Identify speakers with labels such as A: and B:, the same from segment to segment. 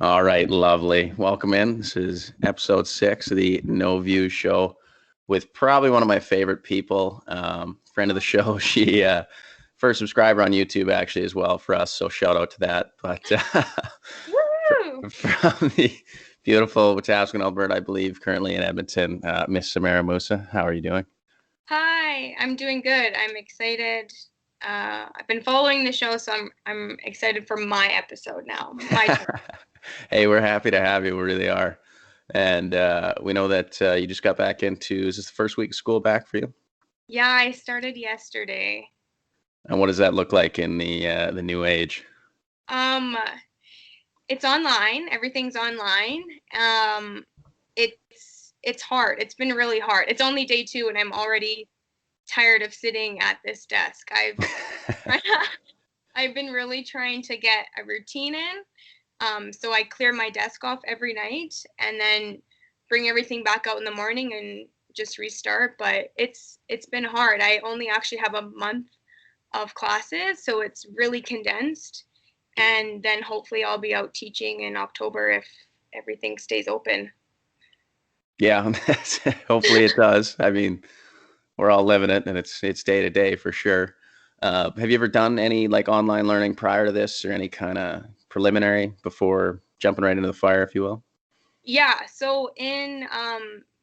A: All right, lovely. Welcome in. This is episode 6 of the No View Show with probably one of my favorite people, friend of the show. She first subscriber on YouTube actually as well for us, so shout out to that. But
B: Woo!
A: from the beautiful Wetaskiwin, Alberta, I believe, currently in Edmonton, Miss Samara Moussa. How are you doing?
B: Hi, I'm doing good. I'm excited. I've been following the show, so I'm excited for my episode now. My turn.
A: Hey, we're happy to have you. We really are. And we know that you just got back into, is this the first week of school back for you?
B: Yeah, I started yesterday.
A: And what does that look like in the new age?
B: Um, it's online. Everything's online. It's hard. It's been really hard. It's only day two, and I'm already tired of sitting at this desk. I've been really trying to get a routine in. So I clear my desk off every night and then bring everything back out in the morning and just restart. But it's been hard. I only actually have a month of classes, so it's really condensed. And then hopefully I'll be out teaching in October if everything stays open.
A: Yeah, hopefully it does. I mean, we're all living it, and it's day to day for sure. Have you ever done any like online learning prior to this, or any kind of preliminary before jumping right into the fire, if you will?
B: Yeah, so in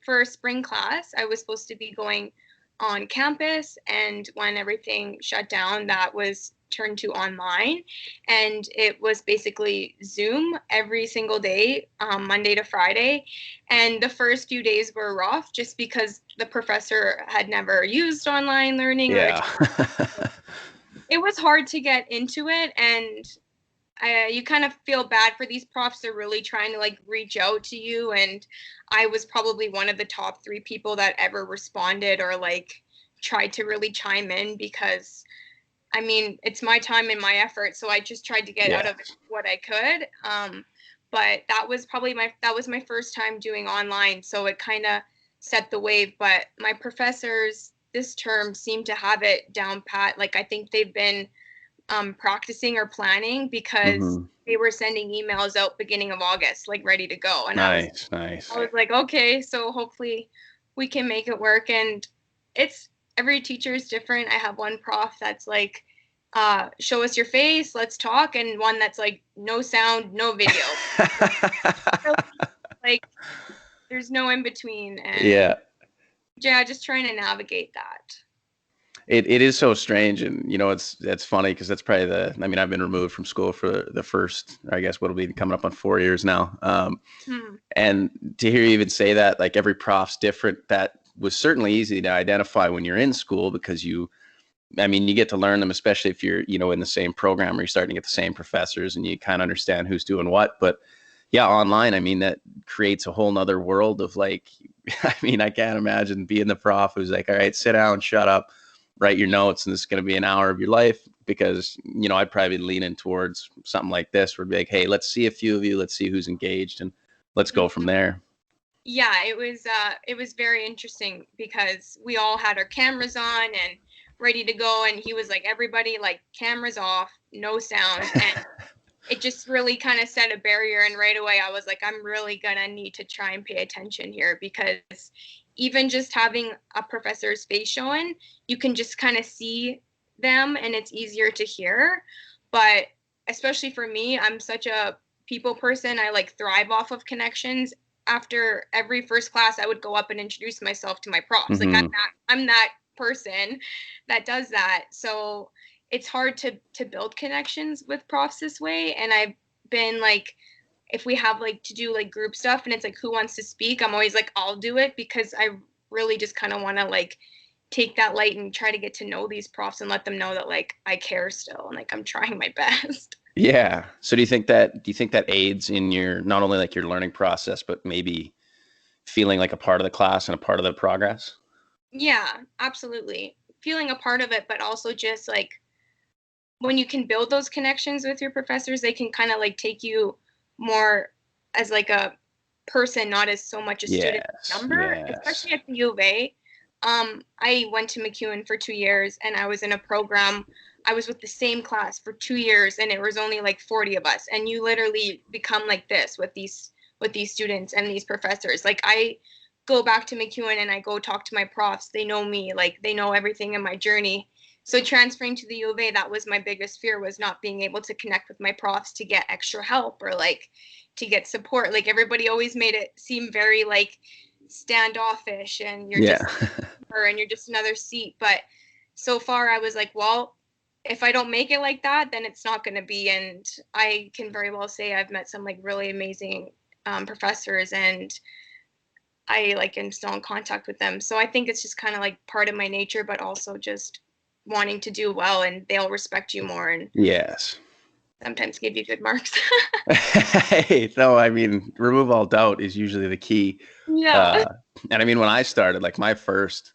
B: for spring class, I was supposed to be going on campus, and when everything shut down, that was turned to online, and it was basically Zoom every single day, Monday to Friday. And the first few days were rough just because the professor had never used online learning or
A: Yeah.
B: it was hard to get into it, and you kind of feel bad for these profs. They're really trying to like reach out to you, and I was probably one of the top three people that ever responded or like tried to really chime in because I mean it's my time and my effort, so I just tried to get out
A: Yeah.
B: of it what I could. But that was my first time doing online, so it kind of set the wave. But my professors this term seem to have it down pat. Like I think they've been practicing or planning because
A: Hmm.
B: they were sending emails out beginning of August, like ready to go. And
A: Nice,
B: I
A: nice.
B: was like, okay, so hopefully we can make it work. And it's every teacher is different. I have one prof that's like, show us your face, let's talk, and one that's like, no sound, no video. Really, like, there's no in between. And
A: Yeah.
B: yeah, just trying to navigate that.
A: It is so strange, and it's funny because that's probably I mean, I've been removed from school for the first, I guess, what'll be coming up on 4 years now.
B: Hmm.
A: And to hear you even say that, like every prof's different, that was certainly easy to identify when you're in school because I mean, you get to learn them, especially if you're, in the same program or you're starting to get the same professors and you kind of understand who's doing what. But yeah, online, I mean, that creates a whole nother world of like, I mean, I can't imagine being the prof who's like, all right, sit down, shut up, write your notes, and this is going to be an hour of your life. Because, I'd probably be leaning towards something like this where it'd be like, hey, let's see a few of you, let's see who's engaged, and let's go from there.
B: Yeah, it was very interesting because we all had our cameras on and ready to go, and he was like, everybody like cameras off, no sound. And it just really kind of set a barrier, and right away I was like, I'm really gonna need to try and pay attention here because even just having a professor's face showing, you can just kind of see them and it's easier to hear. But especially for me, I'm such a people person. I like thrive off of connections. After every first class, I would go up and introduce myself to my profs. Like
A: Hmm.
B: I'm that person that does that. So it's hard to build connections with profs this way. And I've been like, if we have like to do like group stuff and it's like who wants to speak, I'm always like, I'll do it because I really just kind of want to like take that light and try to get to know these profs and let them know that like I care still and like I'm trying my best.
A: Yeah. So do you think that aids in your, not only like your learning process, but maybe feeling like a part of the class and a part of the progress?
B: Yeah, absolutely. Feeling a part of it, but also just like when you can build those connections with your professors, they can kind of like take you more as like a person, not as so much a student
A: Yes.
B: number,
A: Yes.
B: especially at the U of A. I went to McEwen for 2 years and I was in a program I was with the same class for 2 years and it was only like 40 of us. And you literally become like this with these students and these professors. Like I go back to MacEwan and I go talk to my profs. They know me, like they know everything in my journey. So transferring to the U of A, that was my biggest fear, was not being able to connect with my profs to get extra help or like to get support. Like everybody always made it seem very like standoffish and you're
A: Yeah.
B: just and you're just another seat. But so far I was like, well, if I don't make it like that, then it's not going to be. And I can very well say I've met some like really amazing professors, and I like am still in contact with them. So I think it's just kind of like part of my nature, but also just wanting to do well, and they'll respect you more and
A: Yes.
B: sometimes give you good marks.
A: Hey, no, I mean, remove all doubt is usually the key.
B: Yeah.
A: Uh, and I mean, when I started, like my first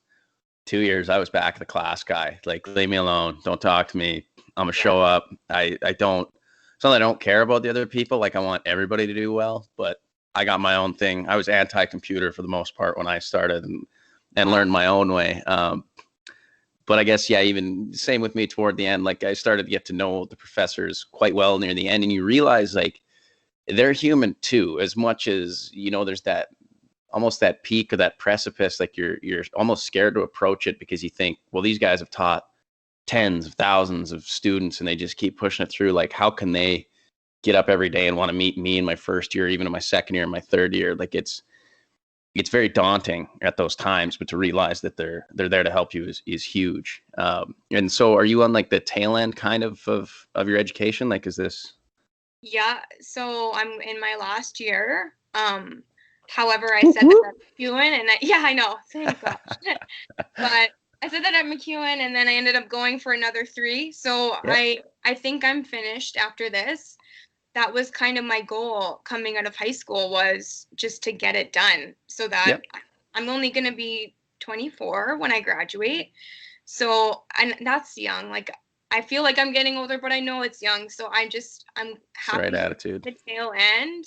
A: 2 years, I was back the class guy. Like, leave me alone. Don't talk to me. I'm gonna
B: Yeah.
A: show up. I don't. It's not that I don't care about the other people. Like, I want everybody to do well, but I got my own thing. I was anti-computer for the most part when I started, and
B: Wow.
A: learned my own way. But I guess, yeah, even same with me toward the end. Like, I started to get to know the professors quite well near the end, and you realize like they're human too, as much as, there's that almost that peak of that precipice. Like you're almost scared to approach it because you think, well, these guys have taught tens of thousands of students and they just keep pushing it through. Like, how can they get up every day and want to meet me in my first year, even in my second year, in my third year? Like, it's very daunting at those times, but to realize that they're there to help you is huge. And so, are you on like the tail end kind of your education? Like, is this?
B: Yeah. So I'm in my last year. However, I
A: Whoop,
B: said that
A: whoop.
B: at MacEwan, and yeah, I know. Thank gosh. But I said that at MacEwan, and then I ended up going for another 3. So
A: Yep.
B: I think I'm finished after this. That was kind of my goal coming out of high school, was just to get it done so that
A: Yep.
B: I'm only going to be 24 when I graduate. So, and that's young. Like I feel like I'm getting older, but I know it's young. So I'm
A: It's the right
B: happy
A: attitude.
B: the tail end.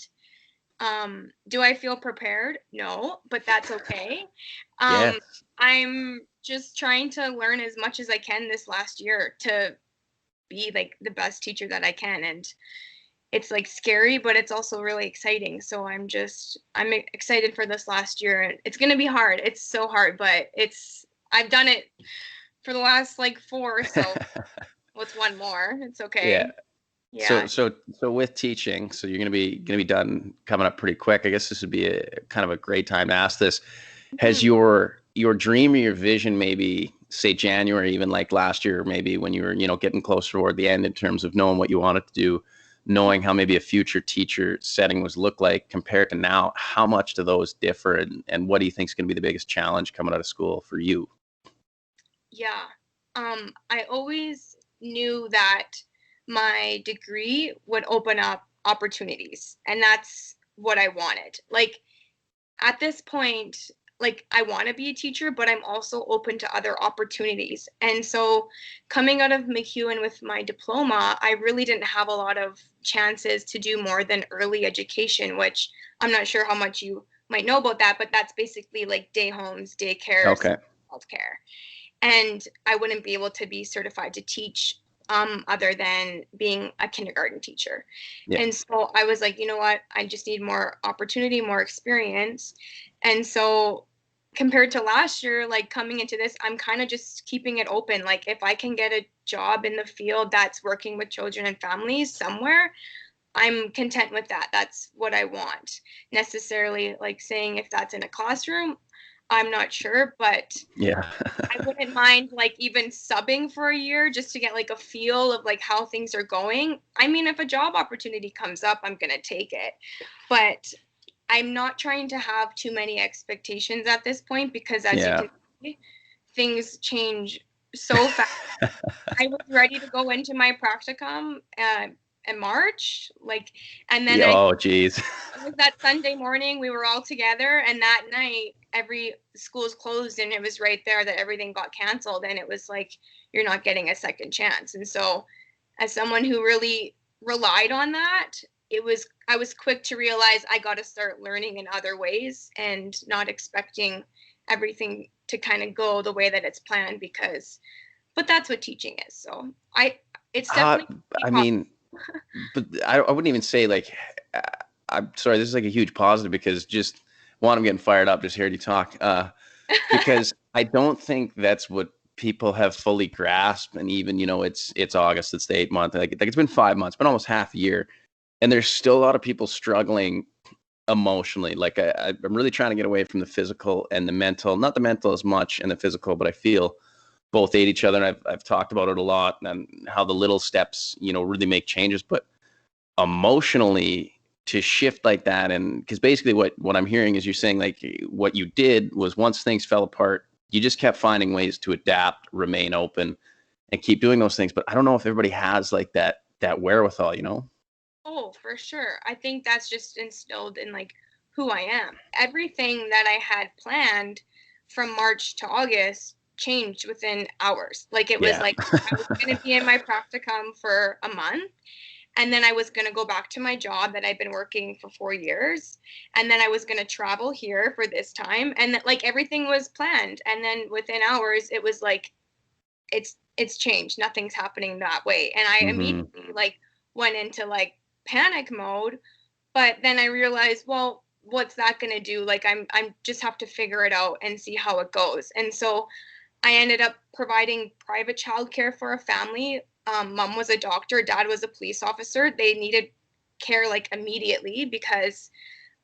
B: Do I feel prepared? No, but that's okay. Um,
A: Yes.
B: I'm just trying to learn as much as I can this last year to be like the best teacher that I can. And it's like scary, but it's also really exciting. So I'm excited for this last year. It's going to be hard. It's so hard, but I've done it for the last like 4. So what's one more? It's
A: Yeah.
B: okay.
A: So
B: Yeah.
A: so so with teaching, so you're gonna be done coming up pretty quick. I guess this would be a kind of a great time to ask this. Has
B: Mhm.
A: your dream or your vision, maybe say January, even like last year, maybe when you were, getting closer toward the end in terms of knowing what you wanted to do, knowing how maybe a future teacher setting was look like compared to now, how much do those differ, and what do you think is going to be the biggest challenge coming out of school for you?
B: Yeah. I always knew that my degree would open up opportunities, and that's what I wanted. Like at this point, like I want to be a teacher, but I'm also open to other opportunities. And so coming out of MacEwan with my diploma, I really didn't have a lot of chances to do more than early education, which I'm not sure how much you might know about that, but that's basically like day homes, daycares,
A: Okay.
B: healthcare. And I wouldn't be able to be certified to teach other than being a kindergarten teacher.
A: Yeah.
B: And so I was like, you know what? I just need more opportunity, more experience. And so compared to last year, like coming into this, I'm kind of just keeping it open. Like if I can get a job in the field that's working with children and families somewhere, I'm content with that. That's what I want. Necessarily like saying if that's in a classroom, I'm not sure, but
A: Yeah.
B: I wouldn't mind like even subbing for a year just to get like a feel of like how things are going. I mean, if a job opportunity comes up, I'm going to take it. But I'm not trying to have too many expectations at this point because as you
A: Yeah.
B: can see, things change so fast. I was ready to go into my practicum in March, like, and then
A: Yeah. Oh, geez.
B: it was that Sunday morning we were all together, and that night every school's closed, and it was right there that everything got canceled, and it was like you're not getting a second chance. And so, as someone who really relied on that, I was quick to realize I got to start learning in other ways and not expecting everything to kind of go the way that it's planned, because but that's what teaching is. So it's
A: Uh,
B: definitely
A: I
B: pop.
A: mean, but I wouldn't even say like, uh, I'm sorry, this is like a huge positive because just one, I'm getting fired up just hearing you talk. Because I don't think that's what people have fully grasped. And even, it's August, it's the 8 month, like it's been 5 months, been almost half a year. And there's still a lot of people struggling emotionally. Like I'm really trying to get away from the physical and the mental, not the mental as much and the physical, but I feel both aid each other. And I've talked about it a lot and how the little steps, really make changes, but emotionally to shift like that. And because basically what I'm hearing is you're saying like what you did was once things fell apart, you just kept finding ways to adapt, remain open, and keep doing those things. But I don't know if everybody has like that wherewithal.
B: Oh, for sure. I think that's just instilled in like who I am. Everything that I had planned from March to August changed within hours. Like it was
A: Yeah.
B: like I was going to be in my practicum for a month, and then I was going to go back to my job that I've been working for 4 years, and then I was going to travel here for this time, and like everything was planned, and then within hours it was like it's changed. Nothing's happening that way, and I
A: Hmm.
B: immediately like went into like panic mode. But then I realized, well, what's that going to do? Like I'm just have to figure it out and see how it goes. And so I ended up providing private childcare for a family. Mom was a doctor, dad was a police officer. They needed care like immediately because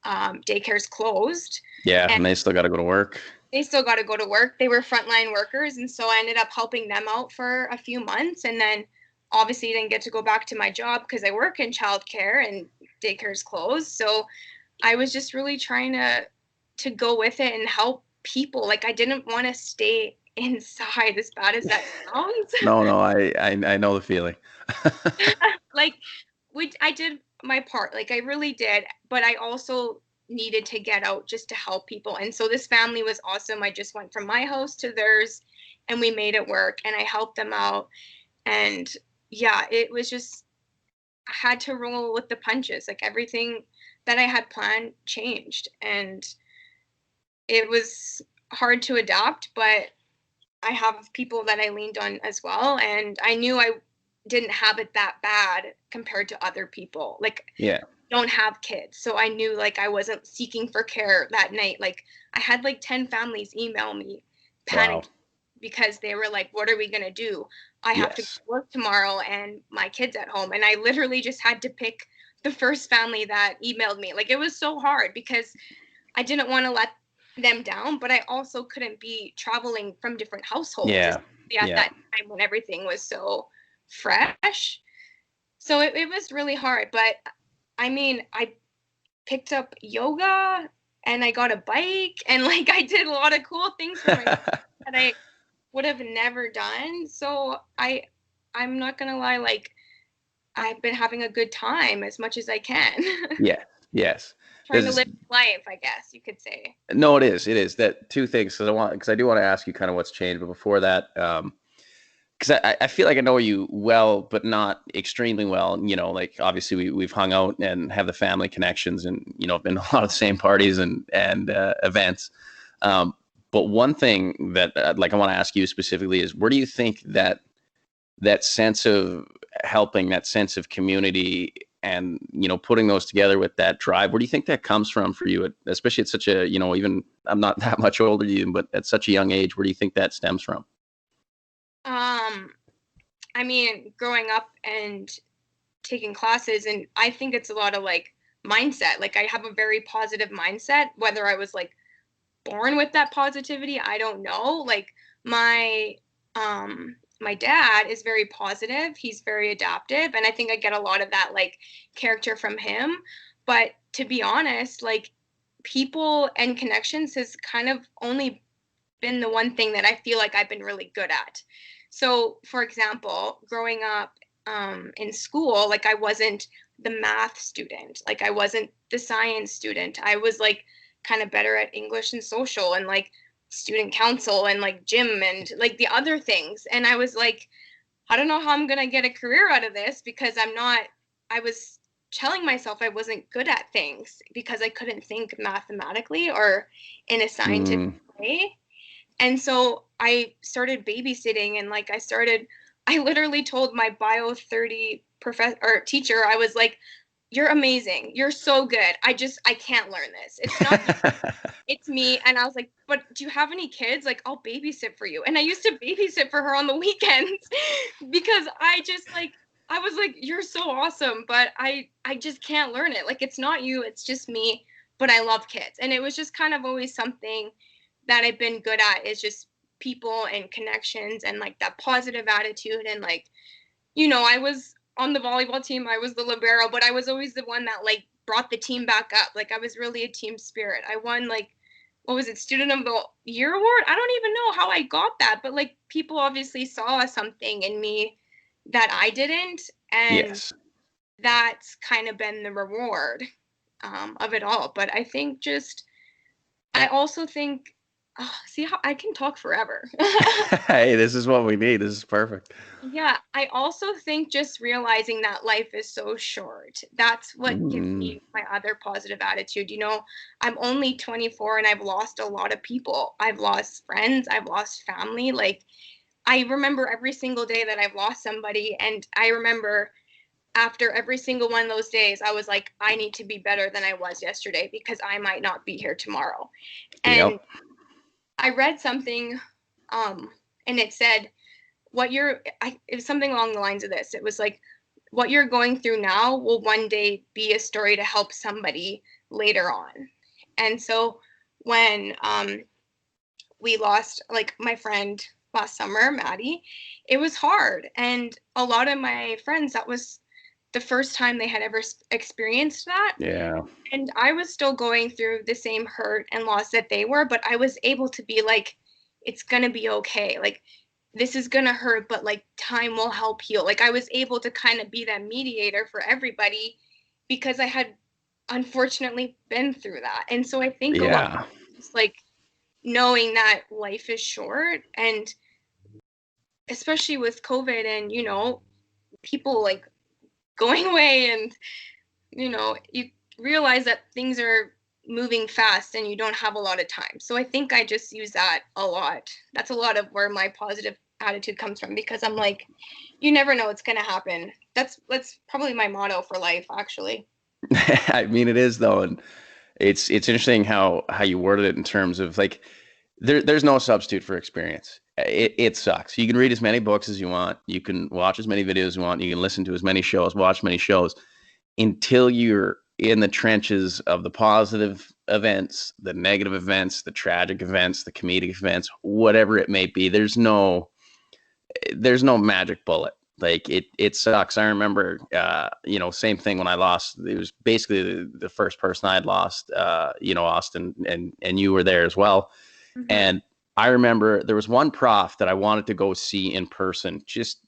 B: daycare's closed,
A: Yeah,
B: and
A: and they still got to go to work.
B: they still got to go to work. They were frontline workers, and so I ended up helping them out for a few months, and then obviously didn't get to go back to my job because I work in childcare and daycare's closed. So I was just really trying to go with it and help people. Like I didn't want to stay inside, as bad as that sounds.
A: No, no, I know the feeling.
B: Like I did my part. Like I really did, but I also needed to get out just to help people. And so this family was awesome. I just went from my house to theirs and we made it work and I helped them out. And yeah, it was just I had to roll with the punches. Like everything that I had planned changed, and it was hard to adapt, but I have people that I leaned on as well, and I knew I didn't have it that bad compared to other people. Like
A: Yeah.
B: don't have kids. So I knew like I wasn't seeking for care that night. Like I had like 10 families email me
A: Wow.
B: panicked because they were like, what are we going to do? I have to
A: Yes.
B: work tomorrow and my kids at home. And I literally just had to pick the first family that emailed me. Like it was so hard because I didn't want to let them down, but I also couldn't be traveling from different households,
A: Yeah.
B: especially at
A: Yeah.
B: that time when everything was so fresh. So it was really hard. But I mean, I picked up yoga and I got a bike and like I did a lot of cool things for myself that I would have never done. So I'm not gonna lie, like I've been having a good time as much as I can.
A: Yeah. Yes.
B: Trying to
A: There's
B: live life, I guess you could say.
A: No, it is. It is that two things because I do want to ask you kind of what's changed, but before that, because I feel like I know you well, but not extremely well. Like obviously we've hung out and have the family connections, and been a lot of the same parties and events. Um, but one thing that like I want to ask you specifically is where do you think that sense of helping, that sense of community, and putting those together with that drive, where do you think that comes from for you, especially at such a even I'm not that much older than you, but at such a young age, where do you think that stems from?
B: Um, I mean, growing up and taking classes, and I think it's a lot of like mindset. Like I have a very positive mindset, whether I was like born with that positivity, I don't know. Like my dad is very positive. He's very adaptive, and I think I get a lot of that like character from him. But to be honest, like people and connections has kind of only been the one thing that I feel like I've been really good at. So, for example, growing up in school, like I wasn't the math student, like I wasn't the science student. I was like kind of better at English and social and like student council and like gym and like the other things. And I was like, I don't know how I'm going to get a career out of this because I was telling myself I wasn't good at things because I couldn't think mathematically or in a scientific
A: Mm,
B: way. And so I started babysitting, and like I literally told my bio 30 professor or teacher, I was like, you're amazing. You're so good. I can't learn this. It's not you, it's me. And I was like, but do you have any kids? Like, I'll babysit for you. And I used to babysit for her on the weekends because I was like, you're so awesome, but I just can't learn it. Like, it's not you, it's just me, but I love kids. And it was just kind of always something that I've been good at, is just people and connections and like that positive attitude. And like, I was on the volleyball team, I was the libero, but I was always the one that like brought the team back up. Like, I was really a team spirit. I won like, what was it, Student of the Year award? I don't even know how I got that, but like people obviously saw something in me that I didn't, and
A: Yes.
B: that's kind of been the reward of it all. But I think just, I also think, oh, see how I can talk forever.
A: Hey, this is what we need. This is perfect.
B: Yeah, I also think just realizing that life is so short. That's what gives
A: Mm,
B: me my other positive attitude. I'm only 24 and I've lost a lot of people. I've lost friends, I've lost family. Like, I remember every single day that I've lost somebody, and I remember after every single one of those days, I was like, I need to be better than I was yesterday because I might not be here tomorrow. And
A: yep.
B: I read something, and it said, it was something along the lines of this. It was like, what you're going through now will one day be a story to help somebody later on. And so when we lost like my friend last summer, Maddie, it was hard. And a lot of my friends, that was the first time they had ever experienced that.
A: Yeah.
B: And I was still going through the same hurt and loss that they were, but I was able to be like, it's going to be okay. Like, this is going to hurt, but like time will help heal. Like, I was able to kind of be that mediator for everybody because I had unfortunately been through that. And so I think a lot,
A: Yeah.
B: just like knowing that life is short, and especially with COVID and, people like going away, and, you realize that things are moving fast and you don't have a lot of time. So I think I just use that a lot. That's a lot of where my positive attitude comes from, because I'm like, you never know what's going to happen. That's probably my motto for life, actually.
A: I mean, it is though, and it's interesting how you worded it in terms of like there's no substitute for experience. It sucks. You can read as many books as you want. You can watch as many videos as you want. You can listen to as many shows, watch many shows until you're in the trenches of the positive events, the negative events, the tragic events, the comedic events, whatever it may be. There's no magic bullet. Like it sucks. I remember, same thing when I lost. It was basically the first person I'd lost. Austin, and you were there as well.
B: Mm-hmm.
A: And I remember there was one prof that I wanted to go see in person, just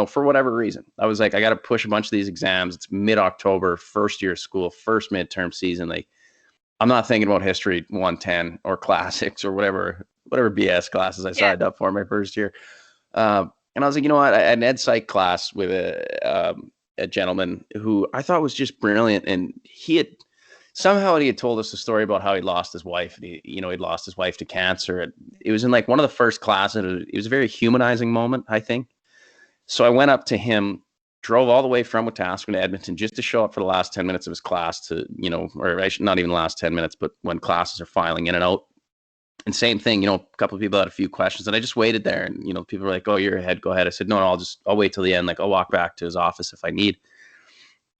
A: for whatever reason. I was like, I got to push a bunch of these exams. It's mid-October, first year of school, first midterm season. Like, I'm not thinking about history 110 or classics or whatever BS classes I
B: Yeah.
A: signed up for my first year. And I was like, you know what? I had an ed psych class with a gentleman who I thought was just brilliant, and he had told us a story about how he lost his wife, and he'd lost his wife to cancer. And it was in like one of the first classes. It was a very humanizing moment, I think. So I went up to him, drove all the way from Wetaskiwin to Edmonton just to show up for the last 10 minutes of his class to, or actually not even the last 10 minutes, but when classes are filing in and out. And same thing, a couple of people had a few questions, and I just waited there. And people were like, "Oh, you're ahead. Go ahead." I said, "No, no, I'll wait till the end. Like, I'll walk back to his office if I need."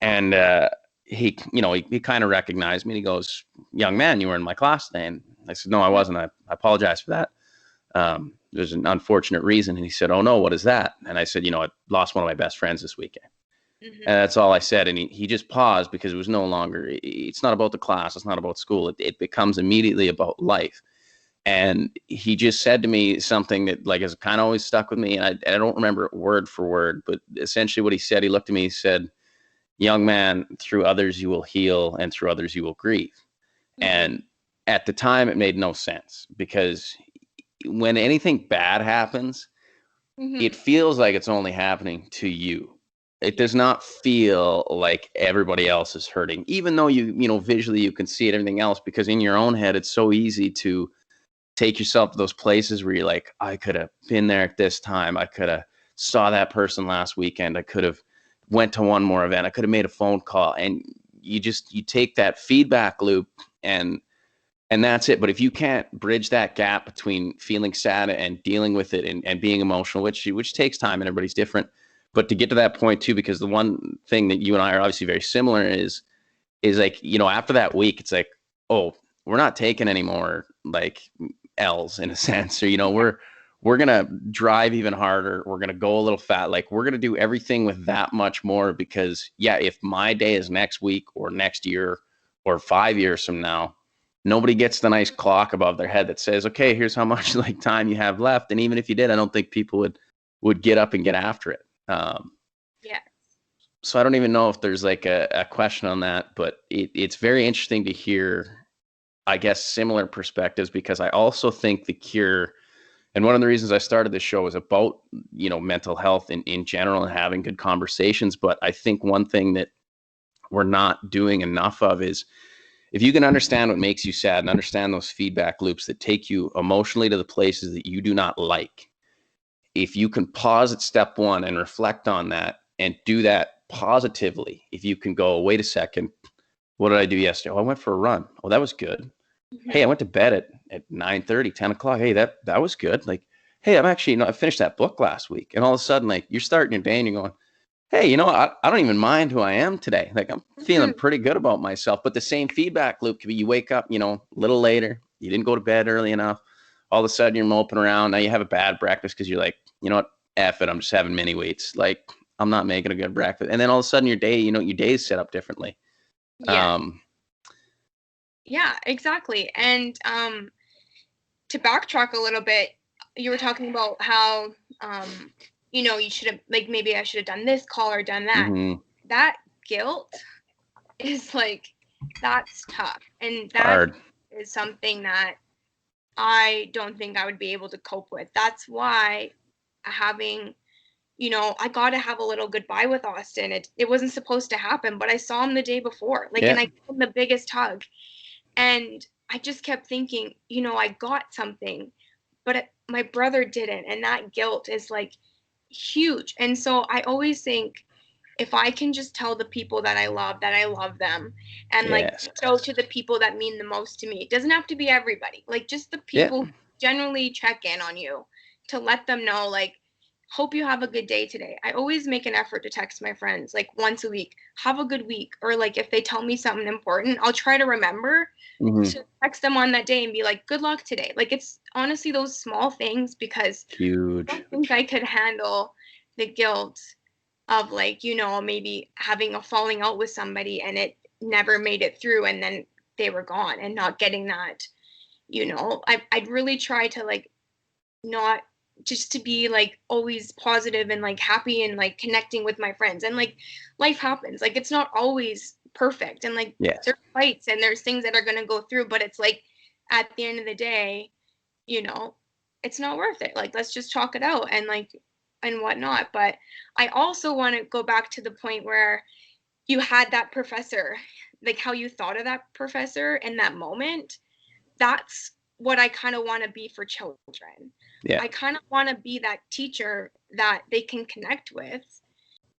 A: And he kind of recognized me. And he goes, "Young man, you were in my class today." And I said, "No, I wasn't. I apologize for that. There's an unfortunate reason." And he said, "Oh no, what is that?" And I said, "I lost one of my best friends this weekend." And
B: Mm-hmm.
A: that's all I said. And he just paused because it was no longer. It's not about the class. It's not about school. It becomes immediately about life. And he just said to me something that like has kind of always stuck with me. And I don't remember it word for word, but essentially what he said, he looked at me, he said, "Young man, through others you will heal, and through others you will grieve."
B: Mm-hmm.
A: And at the time it made no sense, because when anything bad happens,
B: Mm-hmm.
A: it feels like it's only happening to you. It
B: Yeah.
A: does not feel like everybody else is hurting, even though visually you can see it, everything else, because in your own head it's so easy to take yourself to those places where you're like, I could have been there at this time. I could have saw that person last weekend. I could have went to one more event. I could have made a phone call. And you take that feedback loop and that's it. But if you can't bridge that gap between feeling sad and dealing with it and being emotional, which takes time and everybody's different, but to get to that point too, because the one thing that you and I are obviously very similar is like, after that week, it's like, oh, we're not taking any more like L's in a sense, or, we're going to drive even harder. We're going to go a little fat. Like we're going to do everything with that much more because if my day is next week or next year or 5 years from now, nobody gets the nice clock above their head that says, okay, here's how much like time you have left. And even if you did, I don't think people would get up and get after it.
B: Yeah.
A: So I don't even know if there's like a question on that, but it's very interesting to hear, I guess, similar perspectives, because I also think the cure, and one of the reasons I started this show is about, mental health in general and having good conversations. But I think one thing that we're not doing enough of is, if you can understand what makes you sad and understand those feedback loops that take you emotionally to the places that you do not like, if you can pause at step one and reflect on that and do that positively, if you can go, wait a second, what did I do yesterday? Oh, I went for a run. Oh, that was good. Hey, I went to bed at 9:30, 10 o'clock. Hey, that was good. Like, hey, I finished that book last week. And all of a sudden, like, you're starting your day and you're going, hey, I don't even mind who I am today. Like, I'm feeling pretty good about myself. But the same feedback loop could be, you wake up, a little later, you didn't go to bed early enough. All of a sudden you're moping around. Now you have a bad breakfast because you're like, you know what, F it, I'm just having mini wheats. Like, I'm not making a good breakfast. And then all of a sudden your day, your day's set up differently.
B: Yeah. Yeah, exactly. And to backtrack a little bit, you were talking about how you should have, like, maybe I should have done this call or done that.
A: Mm-hmm.
B: That guilt is like, that's tough. And that
A: Hard.
B: is something that I don't think I would be able to cope with. That's why having, I got to have a little goodbye with Austin. It wasn't supposed to happen, but I saw him the day before, like, and I gave him the biggest hug. And I just kept thinking, I got something, but my brother didn't. And that guilt is like huge. And so I always think, if I can just tell the people that I love them, and like show to the people that mean the most to me, it doesn't have to be everybody, like just the people who generally check in on you, to let them know, like, hope you have a good day today. I always make an effort to text my friends like once a week, have a good week. Or like if they tell me something important, I'll try to remember to text them on that day and be like, good luck today. Like, it's honestly those small things, because
A: huge.
B: I don't think I could handle the guilt of, like, maybe having a falling out with somebody and it never made it through, and then they were gone, and not getting that, I'd really try to, like, not just to be like always positive and like happy and like connecting with my friends. And like, life happens, like it's not always perfect, and like there's fights and there's things that are going to go through, but it's like, at the end of the day, it's not worth it. Like, let's just chalk it out and like, and whatnot. But I also want to go back to the point where you had that professor, like how you thought of that professor in that moment. That's what I kind of want to be for children. I kind of want to be that teacher that they can connect with,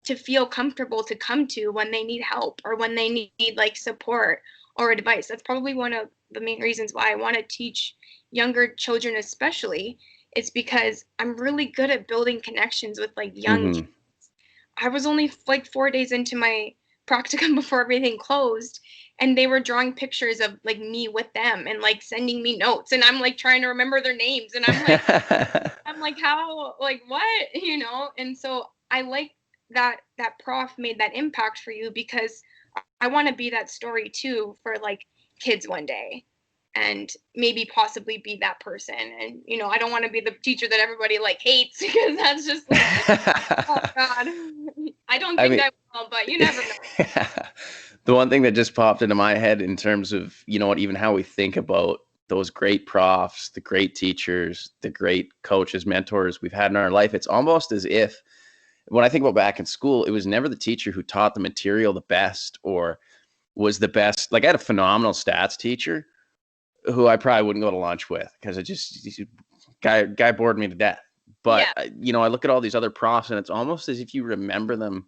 B: to feel comfortable to come to when they need help or when they need like support or advice. That's probably one of the main reasons why I want to teach younger children, especially. It's because I'm really good at building connections with like young kids. I was only like 4 days into my practicum before everything closed, and they were drawing pictures of like me with them and like sending me notes, and I'm like trying to remember their names, and I'm like how, like, what, and so I like that prof made that impact for you, because I want to be that story too for like kids one day, and maybe possibly be that person. And I don't want to be the teacher that everybody like hates, because that's just like, oh god. I don't think I will, but you never know.
A: The one thing that just popped into my head in terms of, even how we think about those great profs, the great teachers, the great coaches, mentors we've had in our life, it's almost as if, when I think about back in school, it was never the teacher who taught the material the best or was the best. Like, I had a phenomenal stats teacher, who I probably wouldn't go to lunch with because it just guy bored me to death. But
B: Yeah.
A: I look at all these other profs, and it's almost as if you remember them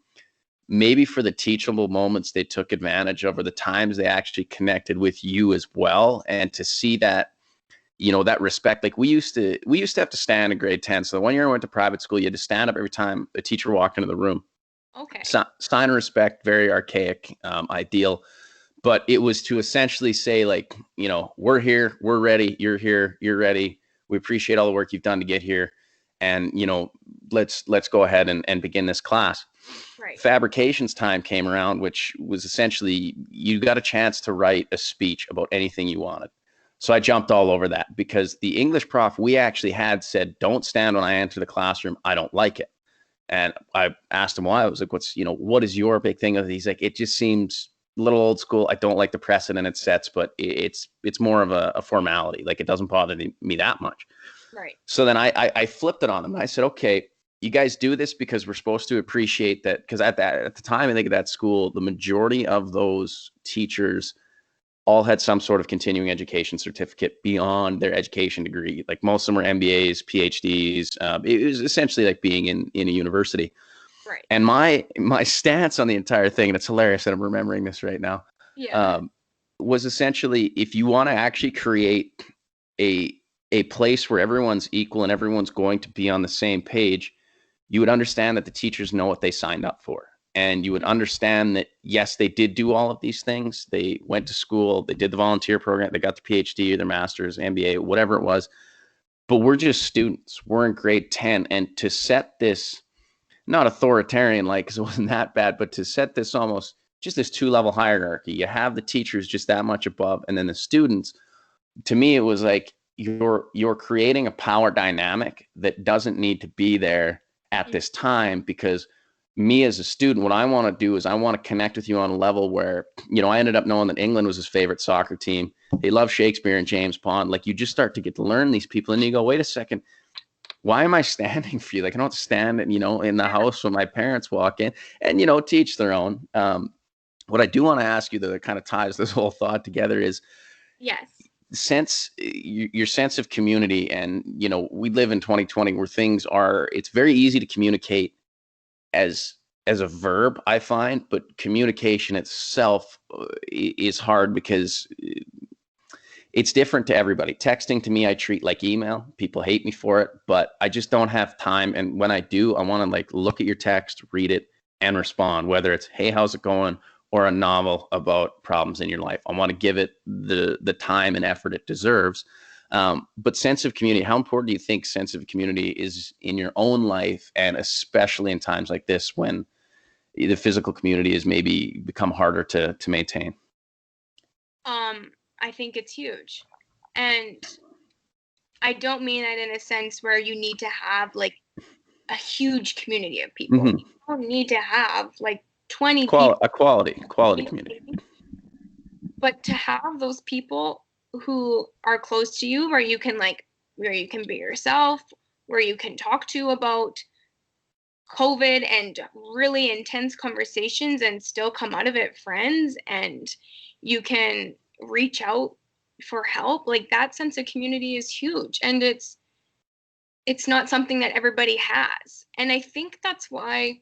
A: maybe for the teachable moments they took advantage of, or the times they actually connected with you as well, and to see that that respect. Like we used to have to stand in grade 10. So the 1 year I went to private school, you had to stand up every time a teacher walked into the room.
B: Okay.
A: Sign of respect, very archaic, ideal, but it was to essentially say, like, we're here, we're ready, you're here, you're ready, we appreciate all the work you've done to get here, and let's go ahead and begin this class.
B: Right.
A: Fabrications time came around, which was essentially you got a chance to write a speech about anything you wanted. So I jumped all over that because the English prof we actually had said, don't stand when I enter the classroom, I don't like it. And I asked him why. I was like, what is your big thing? He's like, it just seems a little old school. I don't like the precedent it sets, but it's more of a formality. Like, it doesn't bother me that much.
B: Right.
A: So then I flipped it on him. I said, okay, you guys do this because we're supposed to appreciate that. Because at the time, I think at that school, the majority of those teachers all had some sort of continuing education certificate beyond their education degree. Like most of them were MBAs, PhDs. It was essentially like being in a university.
B: Right.
A: And my stance on the entire thing, and it's hilarious that I'm remembering this right now,
B: Yeah.
A: was essentially, if you want to actually create a place where everyone's equal and everyone's going to be on the same page, you would understand that the teachers know what they signed up for. And you would understand that, yes, they did do all of these things. They went to school, they did the volunteer program, they got their PhD or their master's, MBA, whatever it was. But we're just students. We're in grade 10. And to set this, not authoritarian, like, because it wasn't that bad, but to set this almost just this 2-level hierarchy, you have the teachers just that much above, and then the students. To me, it was like you're creating a power dynamic that doesn't need to be there at this time, because me as a student, what I want to do is I want to connect with you on a level where, I ended up knowing that England was his favorite soccer team. They love Shakespeare and James Bond. Like, you just start to get to learn these people, and you go, wait a second, why am I standing for you? Like, I don't stand, in the house when my parents walk in, and, teach their own. What I do want to ask you, though, that kind of ties this whole thought together, is
B: Yes.
A: your sense of community. And, we live in 2020 where it's very easy to communicate as a verb, I find, but communication itself is hard because it's different to everybody. Texting to me, I treat like email. People hate me for it, but I just don't have time. And when I do, I want to like look at your text, read it, and respond, whether it's, hey, how's it going? Or a novel about problems in your life. I want to give it the time and effort it deserves. But sense of community, how important do you think sense of community is in your own life, and especially in times like this when the physical community has maybe become harder to maintain?
B: I think it's huge. And I don't mean that in a sense where you need to have like a huge community of people.
A: Mm-hmm.
B: You don't need to have like 20 people.
A: A quality community.
B: But to have those people who are close to you, where you can be yourself, where you can talk to about COVID and really intense conversations and still come out of it friends, and you can reach out for help, like that sense of community is huge. And it's not something that everybody has. And I think that's why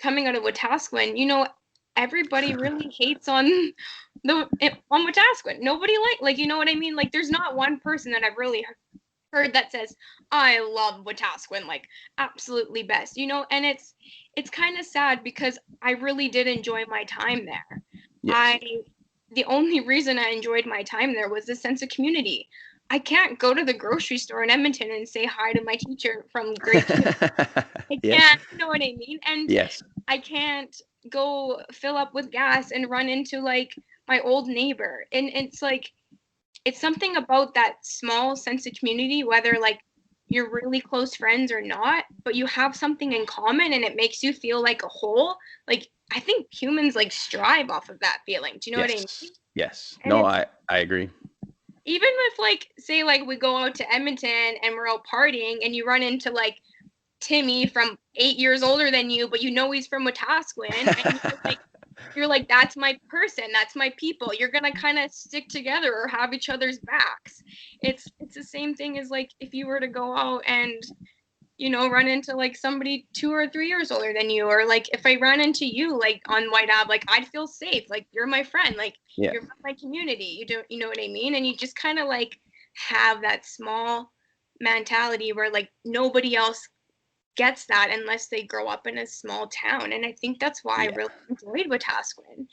B: coming out of Wetaskiwin, everybody really hates on Wetaskiwin. Nobody like, you know what I mean? Like, there's not one person that I've really heard that says, I love Wetaskiwin, like absolutely best, and it's kind of sad because I really did enjoy my time there.
A: Yes.
B: The only reason I enjoyed my time there was the sense of community. I can't go to the grocery store in Edmonton and say hi to my teacher from grade 2. I
A: Yes.
B: can't, you know what I mean? And
A: Yes.
B: I can't go fill up with gas and run into like my old neighbor. And it's like, it's something about that small sense of community, whether like you're really close friends or not, but you have something in common and it makes you feel like a whole. Like, I think humans like strive off of that feeling. Do you know what I mean?
A: Yes.
B: And
A: No, I agree.
B: even with like, say like we go out to Edmonton and we're out partying and you run into like Timmy from 8 years older than you, but he's from Wetaskiwin, and you're like, you're like, that's my person, that's my people. You're gonna kind of stick together or have each other's backs. It's the same thing as like if you were to go out and run into like somebody 2 or 3 years older than you, or like if I ran into you like on White Ave, like I'd feel safe. Like you're my friend, like
A: Yeah.
B: you're from my community. You know what I mean? And you just kind of like have that small mentality where like nobody else gets that unless they grow up in a small town. And I think that's why I
A: Yeah.
B: really enjoyed Wetaskiwin.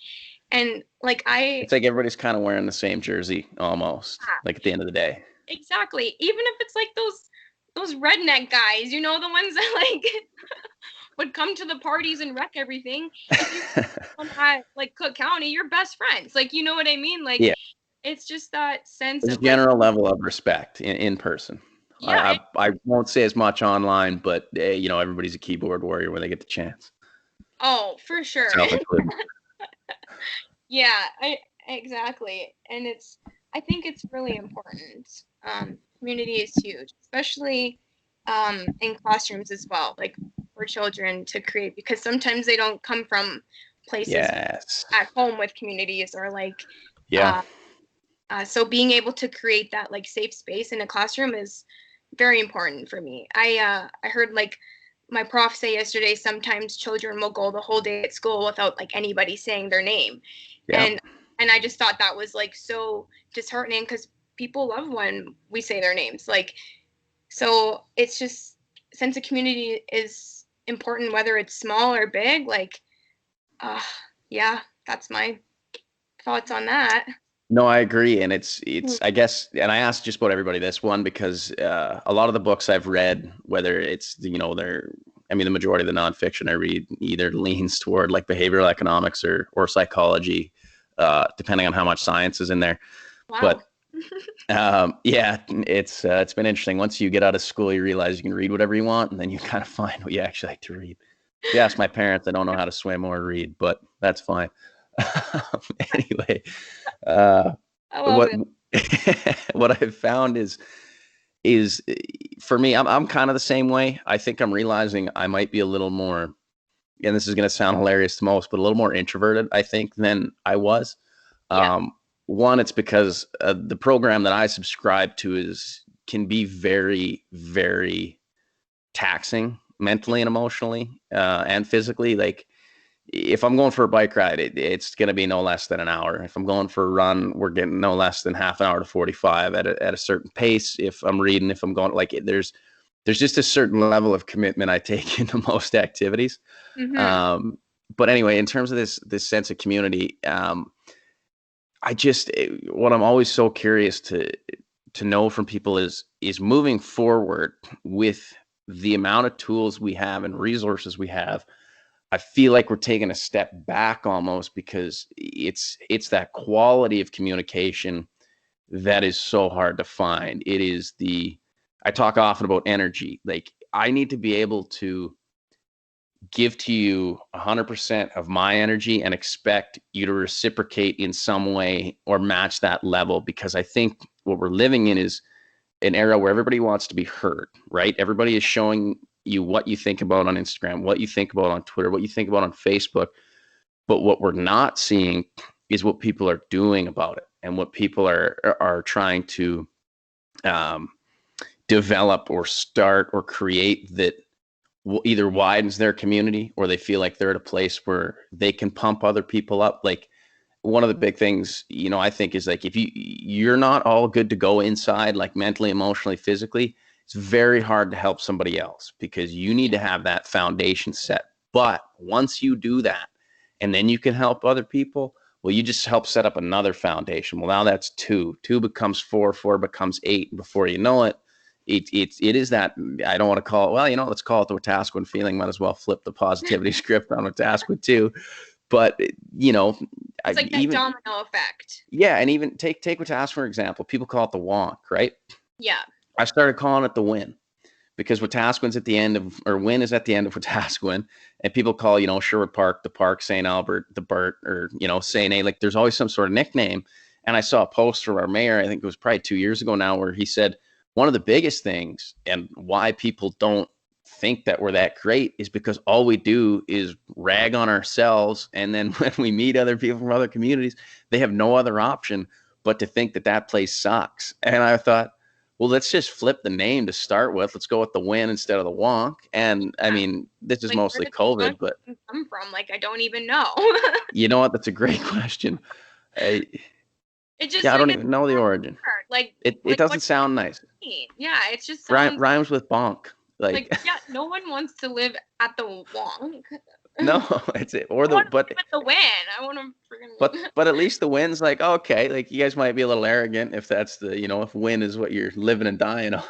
B: And like I
A: It's like everybody's kind of wearing the same jersey almost,
B: yeah,
A: like at the end of the day.
B: exactly. Even if it's like those redneck guys, the ones that like would come to the parties and wreck everything. If you from like Cook County, you're best friends. Like, you know what I mean? Like,
A: Yeah.
B: it's just that sense
A: There's a
B: of like,
A: general level of respect in person.
B: yeah,
A: I won't say as much online, but everybody's a keyboard warrior when they get the chance.
B: oh, for sure.
A: Self included.
B: Yeah, exactly. And I think it's really important. Community is huge, especially in classrooms as well, like for children to create, because sometimes they don't come from places
A: Yes.
B: at home with communities or like,
A: Yeah.
B: uh, so being able to create that like safe space in a classroom is very important for me. I heard like my prof say yesterday, sometimes children will go the whole day at school without like anybody saying their name.
A: Yeah.
B: And I just thought that was like so disheartening because people love when we say their names. Like, so it's just, sense of community is important whether it's small or big. Like, uh yeah, that's my thoughts on that.
A: No, I agree, and it's
B: Mm.
A: I guess, and I asked just about everybody this one because a lot of the books I've read, whether it's they're, I mean, the majority of the nonfiction I read either leans toward like behavioral economics or psychology, depending on how much science is in there.
B: Wow.
A: But yeah, it's been interesting. Once you get out of school, you realize you can read whatever you want, and then you kind of find what you actually like to read. If you ask my parents, I don't know how to swim or read, but that's fine. Anyway, uh,
B: I love
A: what
B: it.
A: what I've found is for me, I'm kind of the same way. I think I'm realizing I might be a little more, and this is going to sound hilarious to most, but a little more introverted, I think, than I was.
B: Yeah.
A: Um, One, it's because the program that I subscribe to can be very, very taxing mentally and emotionally and physically. Like if I'm going for a bike ride, it's going to be no less than an hour. If I'm going for a run, we're getting no less than half an hour to 45 at a certain pace. If I'm reading, if I'm going like there's just a certain level of commitment I take into most activities.
B: Mm-hmm.
A: Um, but anyway, in terms of this sense of community, I just what I'm always so curious to know from people is moving forward with the amount of tools we have and resources we have. I feel like we're taking a step back almost because it's that quality of communication that is so hard to find. It is I talk often about energy. Like I need to be able to give to you 100% of my energy and expect you to reciprocate in some way or match that level, because I think what we're living in is an era where everybody wants to be heard, right? Everybody is showing you what you think about on Instagram, what you think about on Twitter, what you think about on Facebook. But what we're not seeing is what people are doing about it and what people are trying to um, develop or start or create that either widens their community or they feel like they're at a place where they can pump other people up. Like one of the big things, I think is like if you're not all good to go inside, like mentally, emotionally, physically, it's very hard to help somebody else because you need to have that foundation set. But once you do that, and then you can help other people, well, you just help set up another foundation. Well, now that's two becomes four becomes eight, and before you know it, it is that, I don't want to call it, well, let's call it the Wetaskiwin feeling. Might as well flip the positivity script on Wetaskiwin too. But
B: It's like that
A: even
B: domino effect.
A: yeah, and even take Wetaskiwin for example. People call it the wonk, right?
B: Yeah.
A: I started calling it the win because Wetaskiwin's at the end of, or Win is at the end of Wetaskiwin, and people call Sherwood Park the Park, St. Albert the Burt, or St. A. Like there's always some sort of nickname. And I saw a post from our mayor, I think it was probably 2 years ago now, where he said one of the biggest things and why people don't think that we're that great is because all we do is rag on ourselves. And then when we meet other people from other communities, they have no other option but to think that that place sucks. And I thought, well, let's just flip the name to start with. Let's go with the win instead of the wonk. And I mean, this is
B: Like, where
A: mostly
B: did the
A: COVID,
B: wonk
A: but
B: come from? Like, I don't even know.
A: you know what? That's a great question. I,
B: It just
A: yeah, I
B: like
A: don't
B: it's
A: even know the origin.
B: hard.
A: It
B: Like what
A: doesn't
B: does
A: sound nice.
B: it mean? Yeah, it just sounds
A: Rhymes with bonk.
B: like, yeah, no one wants to live at the wonk.
A: No, it's it. Or
B: I want to
A: but
B: live at the win. I want to
A: but
B: freaking.
A: but at least the win's like, okay, like you guys might be a little arrogant if that's the, if win is what you're living and dying on.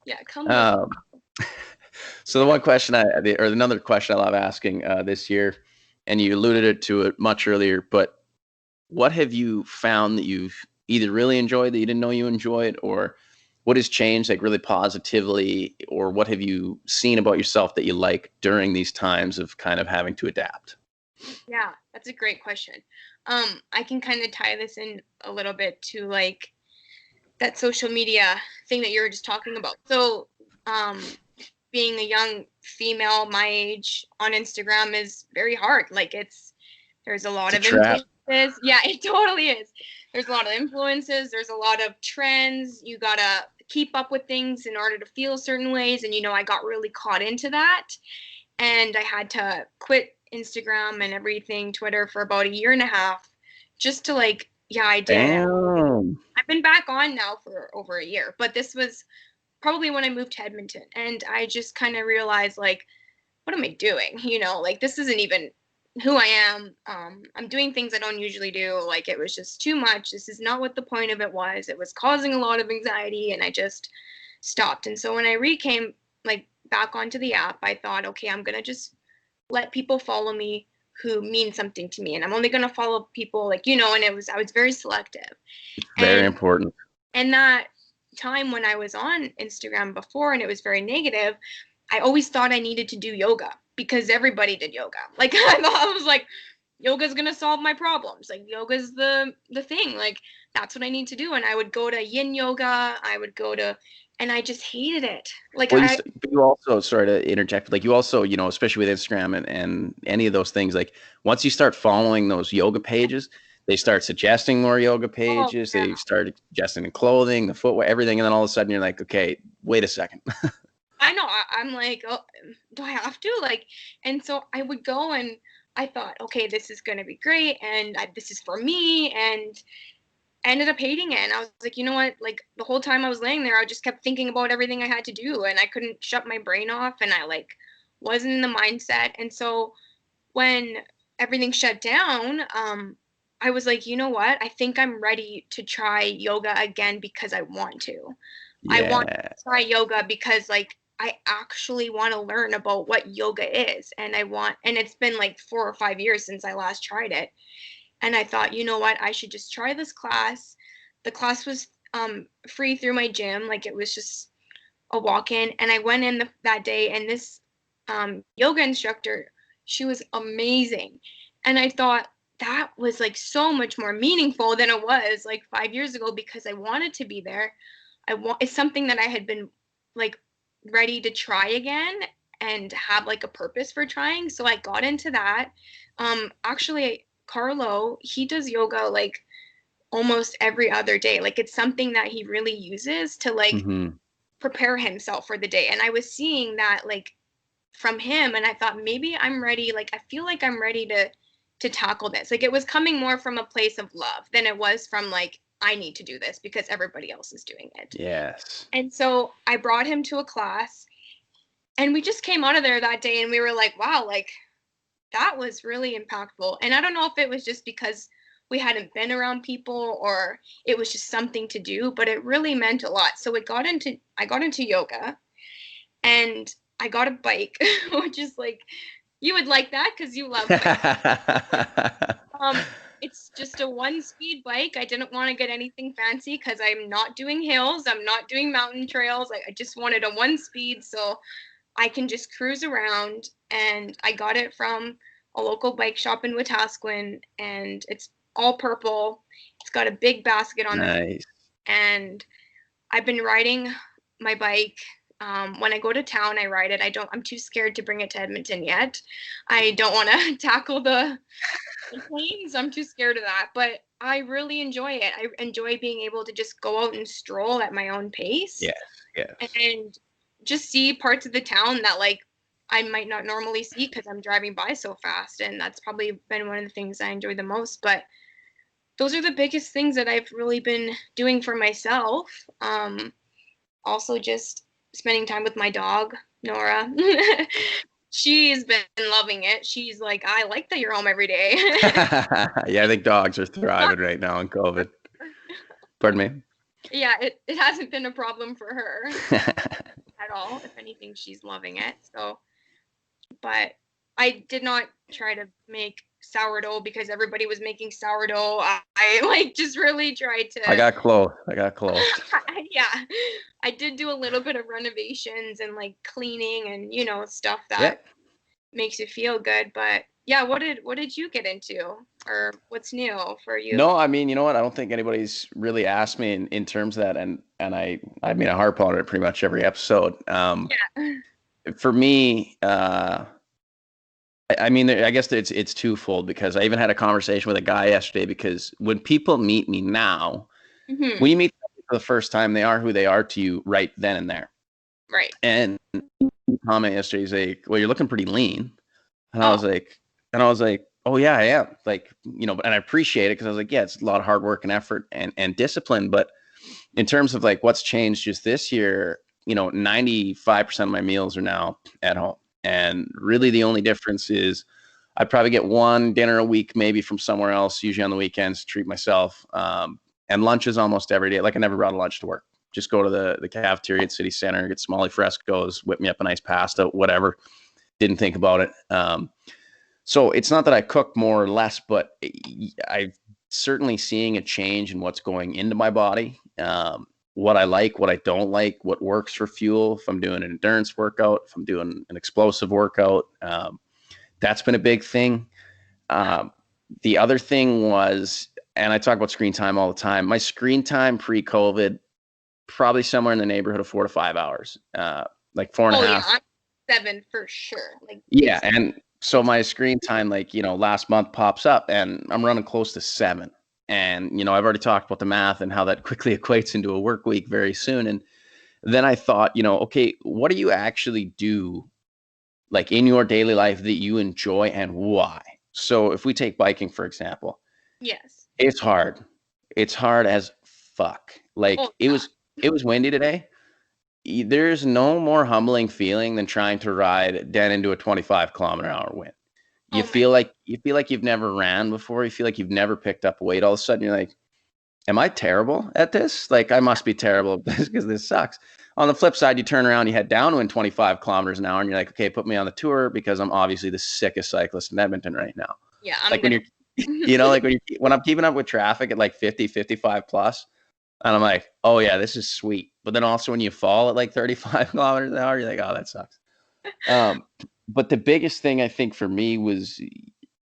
B: Yeah, come live.
A: Um, so the one question or another question I love asking this year, and you alluded to it much earlier, but what have you found that you've either really enjoyed that you didn't know you enjoyed, or what has changed like really positively, or what have you seen about yourself that you like during these times of kind of having to adapt?
B: Yeah, that's a great question. I can kind of tie this in a little bit to like that social media thing that you were just talking about. So, being a young female my age on Instagram is very hard. Like there's a lot
A: It's a
B: of
A: trap.
B: influences. Yeah, it totally is. There's a lot of influences, there's a lot of trends. You got to keep up with things in order to feel certain ways, and I got really caught into that, and I had to quit Instagram and everything, Twitter, for about a year and a half just to like, yeah, I did.
A: Damn.
B: I've been back on now for over a year, but this was probably when I moved to Edmonton, and I just kind of realized like, what am I doing? Like this isn't even who I am. I'm doing things I don't usually do. Like it was just too much. This is not what the point of it was. It was causing a lot of anxiety, and I just stopped. And so when I came like back onto the app, I thought, okay, I'm gonna just let people follow me who mean something to me, and I'm only gonna follow people like and I was very selective.
A: Very
B: And
A: important.
B: that time when I was on Instagram before and it was very negative, I always thought I needed to do yoga because everybody did yoga. Like I was like, yoga's gonna solve my problems. Like yoga's the thing. Like that's what I need to do. And I would go to yin yoga. I would go to, and I just hated it. Like
A: Well, you also, sorry to interject, like you also, especially with Instagram and any of those things, like once you start following those yoga pages, they start suggesting more yoga
B: oh
A: pages.
B: yeah,
A: They start suggesting the clothing, the footwear, everything. And then all of a sudden you're like, okay, wait a second.
B: I know. I'm like, oh, do I have to like? And so I would go and I thought, okay, this is gonna be great, and this is for me, and I ended up hating it. And I was like, you know what? Like the whole time I was laying there, I just kept thinking about everything I had to do, and I couldn't shut my brain off, and I like wasn't in the mindset. And so when everything shut down, I was like, you know what? I think I'm ready to try yoga again because I want to. I want
A: Yeah.
B: to try yoga because like I actually want to learn about what yoga is, and and it's been like 4 or 5 years since I last tried it. And I thought, you know what? I should just try this class. The class was free through my gym. Like it was just a walk in. And I went in that day, and this yoga instructor, she was amazing. And I thought that was like so much more meaningful than it was like 5 years ago because I wanted to be there. It's something that I had been like ready to try again and have like a purpose for trying. So I got into that. Actually, Carlo, he does yoga like almost every other day. Like it's something that he really uses to like
A: Hmm.
B: prepare himself for the day. And I was seeing that like from him, and I thought maybe I'm ready. Like I feel like I'm ready to tackle this. Like it was coming more from a place of love than it was from like I need to do this because everybody else is doing it.
A: Yes.
B: And so I brought him to a class, and we just came out of there that day and we were like, wow, like that was really impactful. And I don't know if it was just because we hadn't been around people or it was just something to do, but it really meant a lot. So I got into yoga, and I got a bike, which is like you would like that because you love bikes. Um, it's just a one speed bike. I didn't want to get anything fancy because I'm not doing hills. I'm not doing mountain trails. I just wanted a one speed so I can just cruise around. And I got it from a local bike shop in Wetaskiwin, and it's all purple. It's got a big basket on the front,
A: Nice.
B: and I've been riding my bike When I go to town, I ride it. I'm too scared to bring it to Edmonton yet. I don't want to tackle the plains. I'm too scared of that, but I really enjoy it. I enjoy being able to just go out and stroll at my own pace
A: Yes, yes.
B: and just see parts of the town that like I might not normally see because I'm driving by so fast. And that's probably been one of the things I enjoy the most. But those are the biggest things that I've really been doing for myself. Also, just spending time with my dog, Nora. She's been loving it. She's like, I like that you're home every day.
A: Yeah, I think dogs are thriving right now in COVID. Pardon me?
B: Yeah, it hasn't been a problem for her at all. If anything, she's loving it. So, but I did not try to make sourdough because everybody was making sourdough. I like just really tried
A: I
B: to.
A: got close. I got close.
B: Yeah, I did do a little bit of renovations and like cleaning and stuff that
A: Yep.
B: makes you feel good. But yeah, what did you get into, or what's new for you?
A: No, I mean, you know what? I don't think anybody's really asked me in terms of that, and I mean, I harp on it pretty much every episode.
B: Yeah.
A: For me, I mean, I guess it's twofold because I even had a conversation with a guy yesterday because when people meet me now,
B: Hmm.
A: when you meet them for the first time, they are who they are to you right then and there.
B: Right.
A: And comment yesterday, he's like, "Well, you're looking pretty lean," and
B: Oh,
A: I was like, "Oh yeah, I am." Like, and I appreciate it because I was like, "Yeah, it's a lot of hard work and effort and discipline." But in terms of like what's changed just this year, 95% of my meals are now at home. And really the only difference is I probably get one dinner a week, maybe from somewhere else, usually on the weekends to treat myself. And lunches almost every day. Like I never brought a lunch to work. Just go to the cafeteria at City Center, get some Frescoes, whip me up a nice pasta, whatever. Didn't think about it. So it's not that I cook more or less, but I've certainly seeing a change in what's going into my body. What I like, what I don't like, what works for fuel. If I'm doing an endurance workout, if I'm doing an explosive workout, that's been a big thing. Um, the other thing was, and I talk about screen time all the time. My screen time pre-COVID, probably somewhere in the neighborhood of 4 to 5 hours, like four and a
B: oh yeah,
A: half.
B: I'm 7 for sure. Like
A: Yeah,
B: it's
A: and so my screen time, like, last month pops up and I'm running close to 7. And, I've already talked about the math and how that quickly equates into a work week very soon. And then I thought, okay, what do you actually do like in your daily life that you enjoy and why? So if we take biking, for example,
B: yes.
A: it's hard. It's hard as fuck.
B: Oh
A: Like
B: yeah.
A: it was windy today. There's no more humbling feeling than trying to ride down into a 25-kilometer-hour wind.
B: Oh
A: You
B: my.
A: feel like you've never ran before. You feel like you've never picked up a weight. All of a sudden, you're like, "Am I terrible at this? Like, I must be terrible because this sucks." On the flip side, you turn around, you head downwind 25 kilometers an hour, and you're like, "Okay, put me on the tour because I'm obviously the sickest cyclist in Edmonton right now."
B: Yeah, I'm
A: Like when
B: gonna.
A: you're, like when I'm keeping up with traffic at like 50, 55 plus, and I'm like, "Oh yeah, this is sweet." But then also when you fall at like 35 kilometers an hour, you're like, "Oh, that sucks." Um, but the biggest thing I think for me was,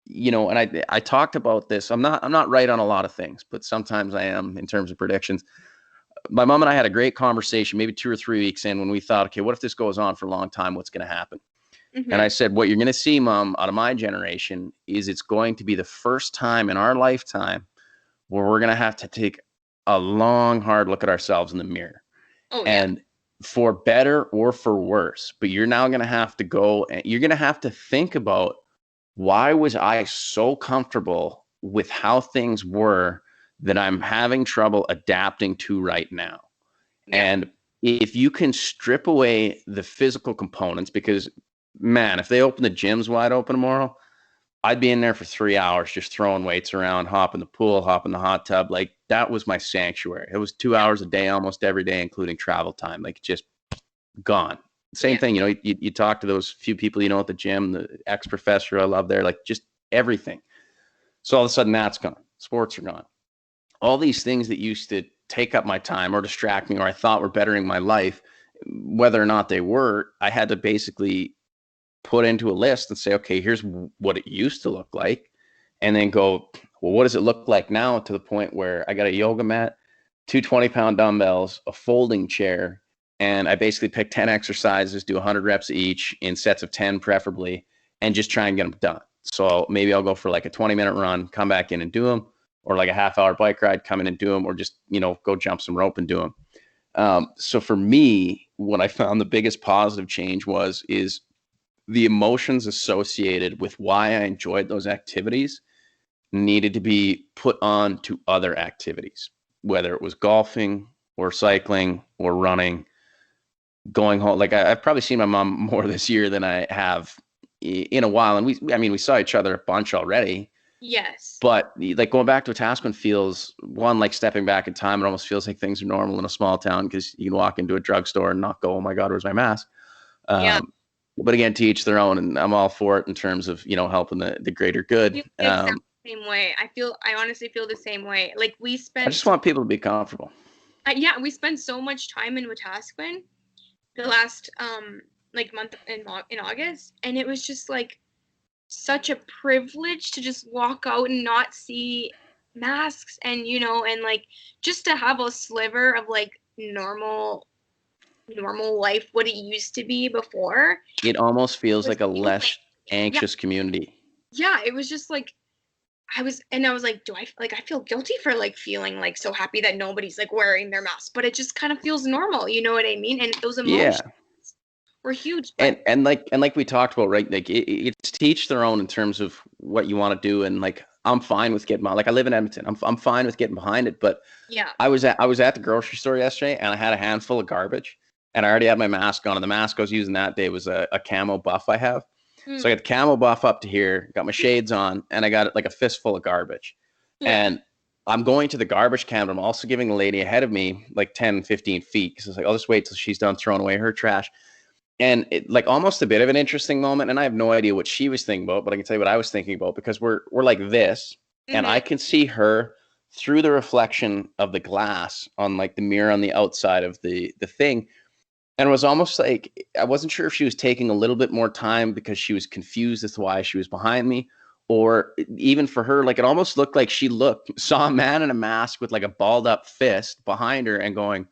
A: and I talked about this. I'm not right on a lot of things, but sometimes I am in terms of predictions. My mom and I had a great conversation, maybe 2 or 3 weeks in, when we thought, okay, what if this goes on for a long time? What's going to happen? And I
B: Hmm.
A: said, what you're going to see, Mom, out of my generation is it's going to be the first time in our lifetime where we're going to have to take a long, hard look at ourselves in the mirror,
B: Oh yeah.
A: and for better or for worse. But you're now going to have to go and you're going to have to think about, why was I so comfortable with how things were that I'm having trouble adapting to right now?
B: Yeah.
A: And if you can strip away the physical components, because man, if they open the gyms wide open tomorrow, I'd be in there for 3 hours just throwing weights around, hop in the pool, hop in the hot tub. Like that was my sanctuary. It was 2 hours a day, almost every day, including travel time. Like just gone. Same
B: Yeah.
A: thing, you talk to those few people at the gym, the ex professor I love there, like just everything. So all of a sudden that's gone. Sports are gone. All these things that used to take up my time or distract me or I thought were bettering my life, whether or not they were, I had to basically put into a list and say, okay, here's what it used to look like. And then go, well, what does it look like now, to the point where I got a yoga mat, two 20-pound dumbbells, a folding chair, and I basically pick 10 exercises, do 100 reps each in sets of 10 preferably, and just try and get them done. So maybe I'll go for like a 20-minute run, come back in and do them, or like a half-hour bike ride, come in and do them, or just, go jump some rope and do them. So for me, what I found the biggest positive change is the emotions associated with why I enjoyed those activities needed to be put on to other activities, whether it was golfing or cycling or running, going home. Like I've probably seen my mom more this year than I have in a while. And we saw each other a bunch already.
B: Yes.
A: But like going back to Wetaskiwin feels, one, like stepping back in time. It almost feels like things are normal in a small town because you can walk into a drugstore and not go, oh my God, where's my mask?
B: Yeah.
A: But again, to each their own, and I'm all for it in terms of, helping the greater good.
B: The exact same way. I honestly feel the same way. Like
A: I just want people to be comfortable.
B: Yeah, we spent so much time in Wetaskiwin the last like month in August, and it was just like such a privilege to just walk out and not see masks, and and like just to have a sliver of like normal life, what it used to be before.
A: It almost feels like a
B: feeling,
A: less anxious community.
B: Yeah, it was just like I was like, I feel guilty for like feeling like so happy that nobody's like wearing their mask, but it just kind of feels normal, you know what I mean? And those emotions were huge.
A: And like we talked about, right? Like it's to each their own in terms of what you want to do. And like I'm fine with getting like I live in Edmonton. I'm fine with getting behind it. But
B: yeah,
A: I was at the grocery store yesterday and I had a handful of garbage and I already had my mask on, and the mask I was using that day was a camo buff I have. So I got the camo buff up to here, got my shades on, and I got like a fistful of garbage. Yeah. And I'm going to the garbage can, but I'm also giving the lady ahead of me like 10, 15 feet. Because it's like, I'll just wait till she's done throwing away her trash. And it, like almost a bit of an interesting moment. And I have no idea what she was thinking about, but I can tell you what I was thinking about, because we're like this, and I can see her through the reflection of the glass on like the mirror on the outside of the thing. And it was almost like I wasn't sure if she was taking a little bit more time because she was confused as to why she was behind me, or even for her, like it almost looked like she saw a man in a mask with like a balled up fist behind her and going,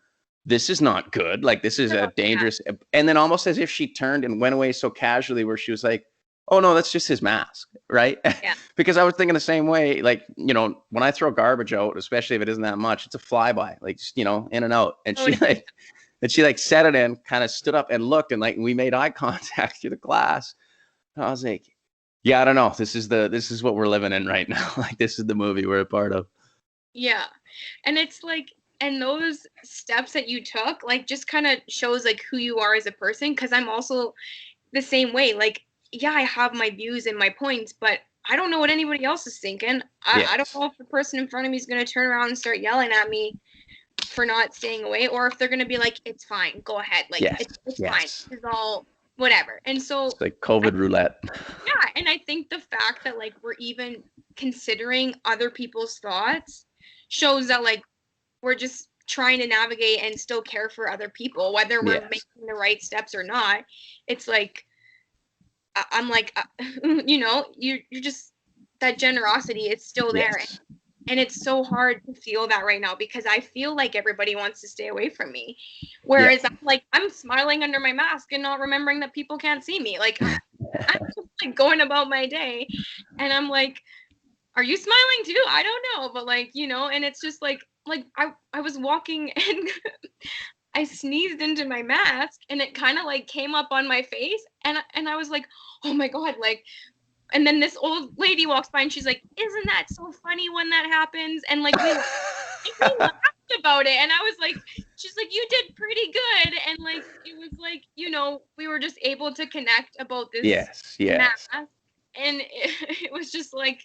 A: this is not good. Like this is a dangerous. And then almost as if she turned and went away so casually, where she was like, oh no, that's just his mask. Right. Yeah. Because I was thinking the same way. Like, when I throw garbage out, especially if it isn't that much, it's a flyby, like, just, in and out. And she like set it in, kind of stood up and looked, and like we made eye contact through the glass. And I was like, yeah, I don't know. This is what we're living in right now. Like this is the movie we're a part of.
B: Yeah. And it's like, and those steps that you took, like just kind of shows like who you are as a person. Cause I'm also the same way. Like, yeah, I have my views and my points, but I don't know what anybody else is thinking. I don't know if the person in front of me is going to turn around and start yelling at me for not staying away, or if they're going to be like, it's fine, go ahead. Like, it's fine. It's all whatever. And so
A: it's like COVID roulette.
B: Yeah. And I think the fact that like we're even considering other people's thoughts shows that like we're just trying to navigate and still care for other people, whether we're making the right steps or not. It's like, I'm like, you're just, that generosity, it's still there. And it's so hard to feel that right now, because I feel like everybody wants to stay away from me. Whereas I'm smiling under my mask and not remembering that people can't see me. Like I'm just like going about my day, and I'm like, are you smiling too? I don't know. But like, and it's just like I was walking and I sneezed into my mask, and it kind of like came up on my face, and I was like, oh my God, like. And then this old lady walks by and she's like, isn't that so funny when that happens? And like, we laughed about it. And I was like, she's like, you did pretty good. And like, it was like, we were just able to connect about this mask. And it was just like,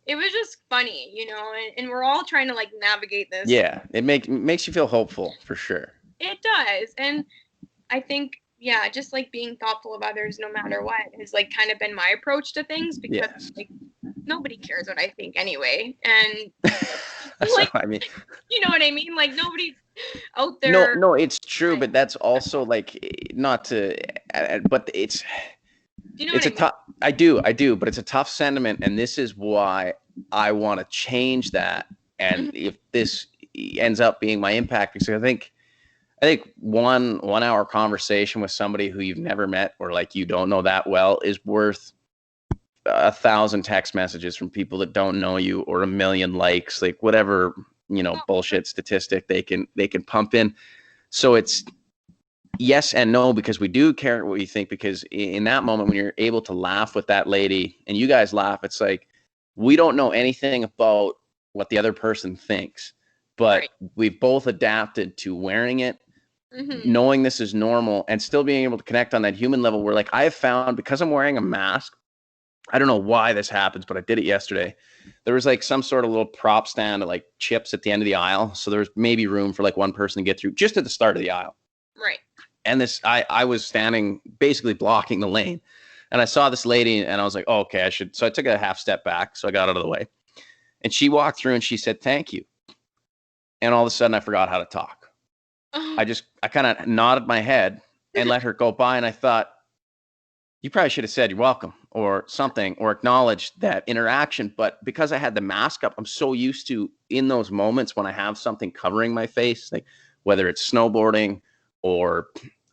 B: it was just funny, and we're all trying to like navigate this.
A: Yeah. It makes you feel hopeful, for sure.
B: It does. And I think, yeah, just like being thoughtful of others no matter what has like kind of been my approach to things, because like nobody cares what I think anyway. And like, I mean, you know what I mean? Like nobody's out there.
A: No, it's true, but that's also like not to, but it's, it's a tough, I do, but it's a tough sentiment. And this is why I want to change that. And if this ends up being my impact, because I think I think 1 hour conversation with somebody who you've never met or like you don't know that well is worth 1,000 text messages from people that don't know you, or a million likes, like whatever, bullshit statistic they can pump in. So it's yes and no, because we do care what you think, because in that moment when you're able to laugh with that lady and you guys laugh, it's like we don't know anything about what the other person thinks, but
B: Right.
A: we've both adapted to wearing it,
B: Hmm.
A: knowing this is normal, and still being able to connect on that human level, where like I have found, because I'm wearing a mask, I don't know why this happens, but I did it yesterday. There was like some sort of little prop stand of like chips at the end of the aisle. So there was maybe room for like one person to get through just at the start of the aisle.
B: Right.
A: And I was standing basically blocking the lane. And I saw this lady and I was like, oh, okay, I should. So I took a half step back. So I got out of the way. And she walked through and she said, thank you. And all of a sudden I forgot how to talk.
B: Oh,
A: I kind of nodded my head and let her go by. And I thought, you probably should have said you're welcome or something, or acknowledged that interaction. But because I had the mask up, I'm so used to in those moments when I have something covering my face, like whether it's snowboarding or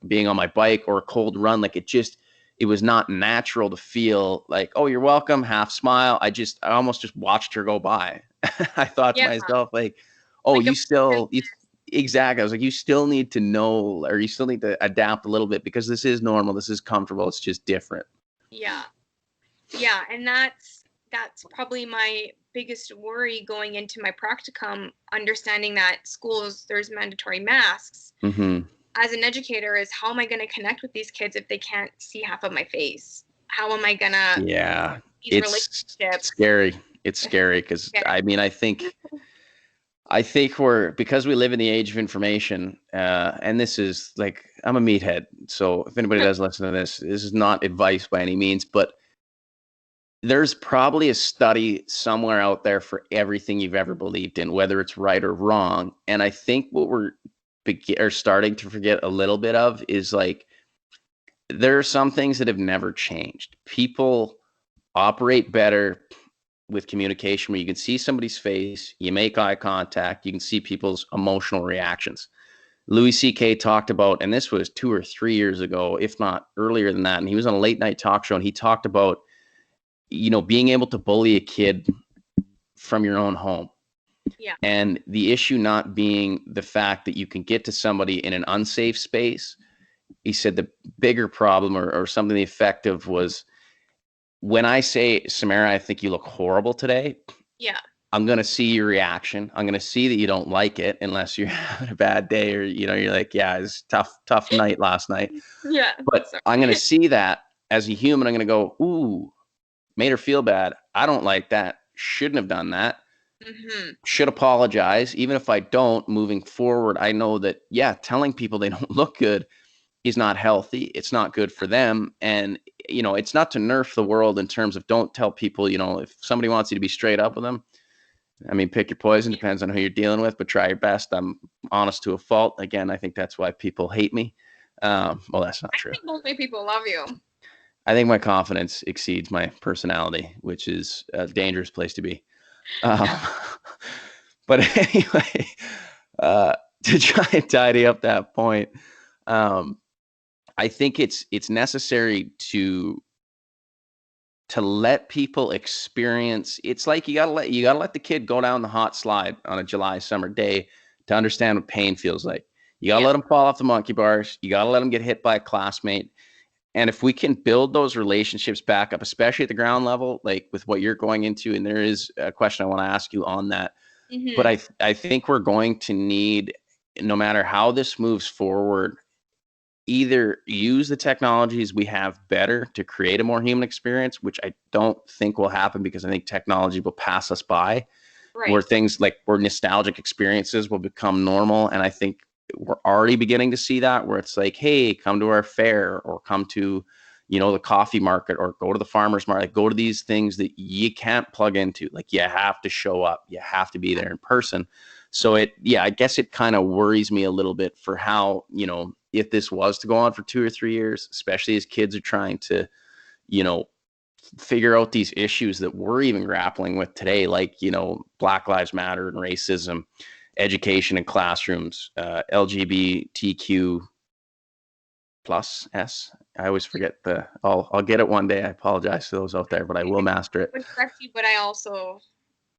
A: being on my bike or a cold run, like it was not natural to feel like, oh, you're welcome, half smile. I almost just watched her go by. I thought to
B: yeah.
A: myself, like, oh,
B: Like a
A: exactly. I was like, you still need to know, or you still need to adapt a little bit, because this is normal. This is comfortable. It's just different.
B: yeah. Yeah, and that's probably my biggest worry going into my practicum, understanding that schools there's mandatory masks.
A: Mm-hmm.
B: As an educator, is how am I going to connect with these kids if they can't see half of my face? How am I going to
A: Yeah,
B: these
A: it's
B: relationships?
A: scary. It's scary because
B: Yeah.
A: I mean, I think we're, because we live in the age of information, and this is like, I'm a meathead, so if anybody does listen to this is not advice by any means, but there's probably a study somewhere out there for everything you've ever believed in, whether it's right or wrong. And I think what we're starting to forget a little bit of is like, there are some things that have never changed. People operate better with communication where you can see somebody's face, you make eye contact, you can see people's emotional reactions. Louis C.K. talked about, and this was 2 or 3 years ago, if not earlier than that, and he was on a late night talk show, and he talked about, being able to bully a kid from your own home.
B: Yeah.
A: And the issue not being the fact that you can get to somebody in an unsafe space. He said the bigger problem, or something effective, was when I say, Samara, I think you look horrible today,
B: Yeah.
A: I'm going to see your reaction. I'm going to see that you don't like it, unless you're having a bad day, or, you're like, yeah, it's tough night last night.
B: Yeah.
A: But
B: Sorry.
A: I'm going to see that as a human. I'm going to go, ooh, made her feel bad. I don't like that. Shouldn't have done that.
B: Hmm.
A: Should apologize. Even if I don't, moving forward, I know that, yeah, telling people they don't look good is not healthy. It's not good for them. And, it's not to nerf the world in terms of, don't tell people, if somebody wants you to be straight up with them, I mean, pick your poison, depends on who you're dealing with, but try your best. I'm honest to a fault. Again, I think that's why people hate me. Well, that's not
B: I
A: true.
B: think mostly people love you.
A: I think my confidence exceeds my personality, which is a dangerous place to be. Um, but anyway, to try and tidy up that point, um, I think it's necessary to let people experience. It's like, you gotta let the kid go down the hot slide on a July summer day to understand what pain feels like. You gotta
B: Yeah.
A: let them fall off the monkey bars. You gotta let them get hit by a classmate. And if we can build those relationships back up, especially at the ground level, like with what you're going into, and there is a question I want to ask you on that, but
B: Hmm.
A: I think we're going to need, no matter how this moves forward, either use the technologies we have better to create a more human experience, which I don't think will happen, because I think technology will pass us by,
B: Right.
A: where things like, where nostalgic experiences will become normal. And I think we're already beginning to see that, where it's like, hey, come to our fair, or come to, the coffee market, or go to the farmer's market, like, go to these things that you can't plug into. Like, you have to show up, you have to be there in person. So I guess it kind of worries me a little bit for how, if this was to go on for 2 or 3 years, especially as kids are trying to, you know, figure out these issues that we're even grappling with today, like, Black Lives Matter and racism. education in classrooms, LGBTQ plus S. I always forget I'll get it one day. I apologize to those out there, but I will master it.
B: I would correct you, but I also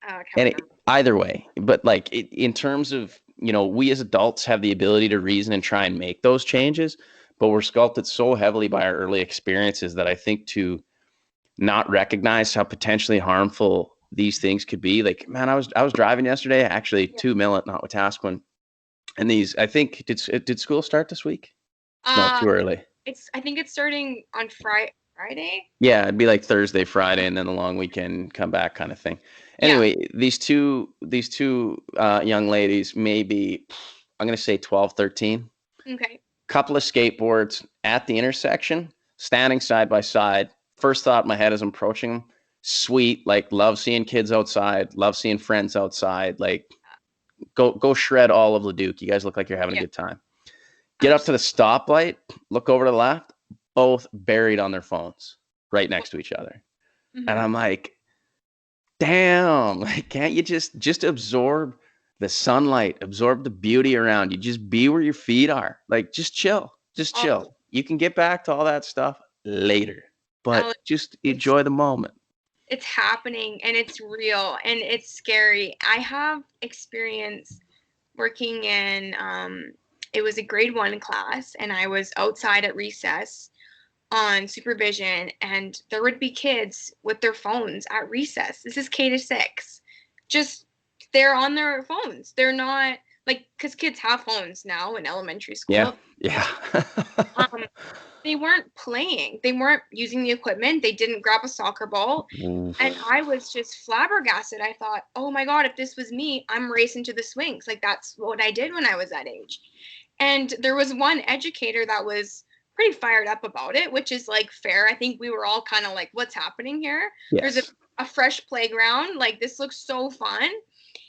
B: can't
A: And
B: remember.
A: either way, but like in terms of, we as adults have the ability to reason and try and make those changes, but we're sculpted so heavily by our early experiences that I think to not recognize how potentially harmful these things could be. Like, man, I was driving yesterday, actually
B: Yeah.
A: 2 Millet, not Wetaskiwin, and I think did school start this week? No,
B: Uh,
A: too early.
B: I think it's starting on Friday.
A: Yeah, it'd be like Thursday, Friday, and then the long weekend, come back kind of thing.
B: Yeah.
A: Anyway, these two young ladies, maybe I'm gonna say 12, 13,
B: Okay.
A: couple of skateboards at the intersection, standing side by side. First thought in my head as I'm approaching them, sweet, like love seeing kids outside, love seeing friends outside. Like go shred all of Leduc. You guys look like you're having a
B: Yeah.
A: good time. Get up to the stoplight, look over to the left, both buried on their phones right next to each other. And
B: Mm-hmm.
A: I'm like, damn, like, can't you just absorb the sunlight, absorb the beauty around you, just be where your feet are, like just chill, just
B: Oh,
A: chill. You can get back to all that stuff later, but
B: Alex,
A: just
B: it's
A: enjoy the moment.
B: it's happening and it's real and it's scary. I have experience working in it was a grade 1 class and I was outside at recess on supervision and there would be kids with their phones at recess. This is K to 6. Just they're on their phones. They're not like cuz kids have phones now in elementary
A: Yeah,
B: school.
A: yeah.
B: Um they weren't playing. They weren't using the equipment. They didn't grab a soccer ball. And I was just flabbergasted. I thought, oh my God, if this was me, I'm racing to the swings. Like that's what I did when I was that age. And there was one educator that was pretty fired up about it, which is like fair. I think we were all kind of like, what's happening here? There's
A: Yes.
B: a fresh playground. Like this looks so fun.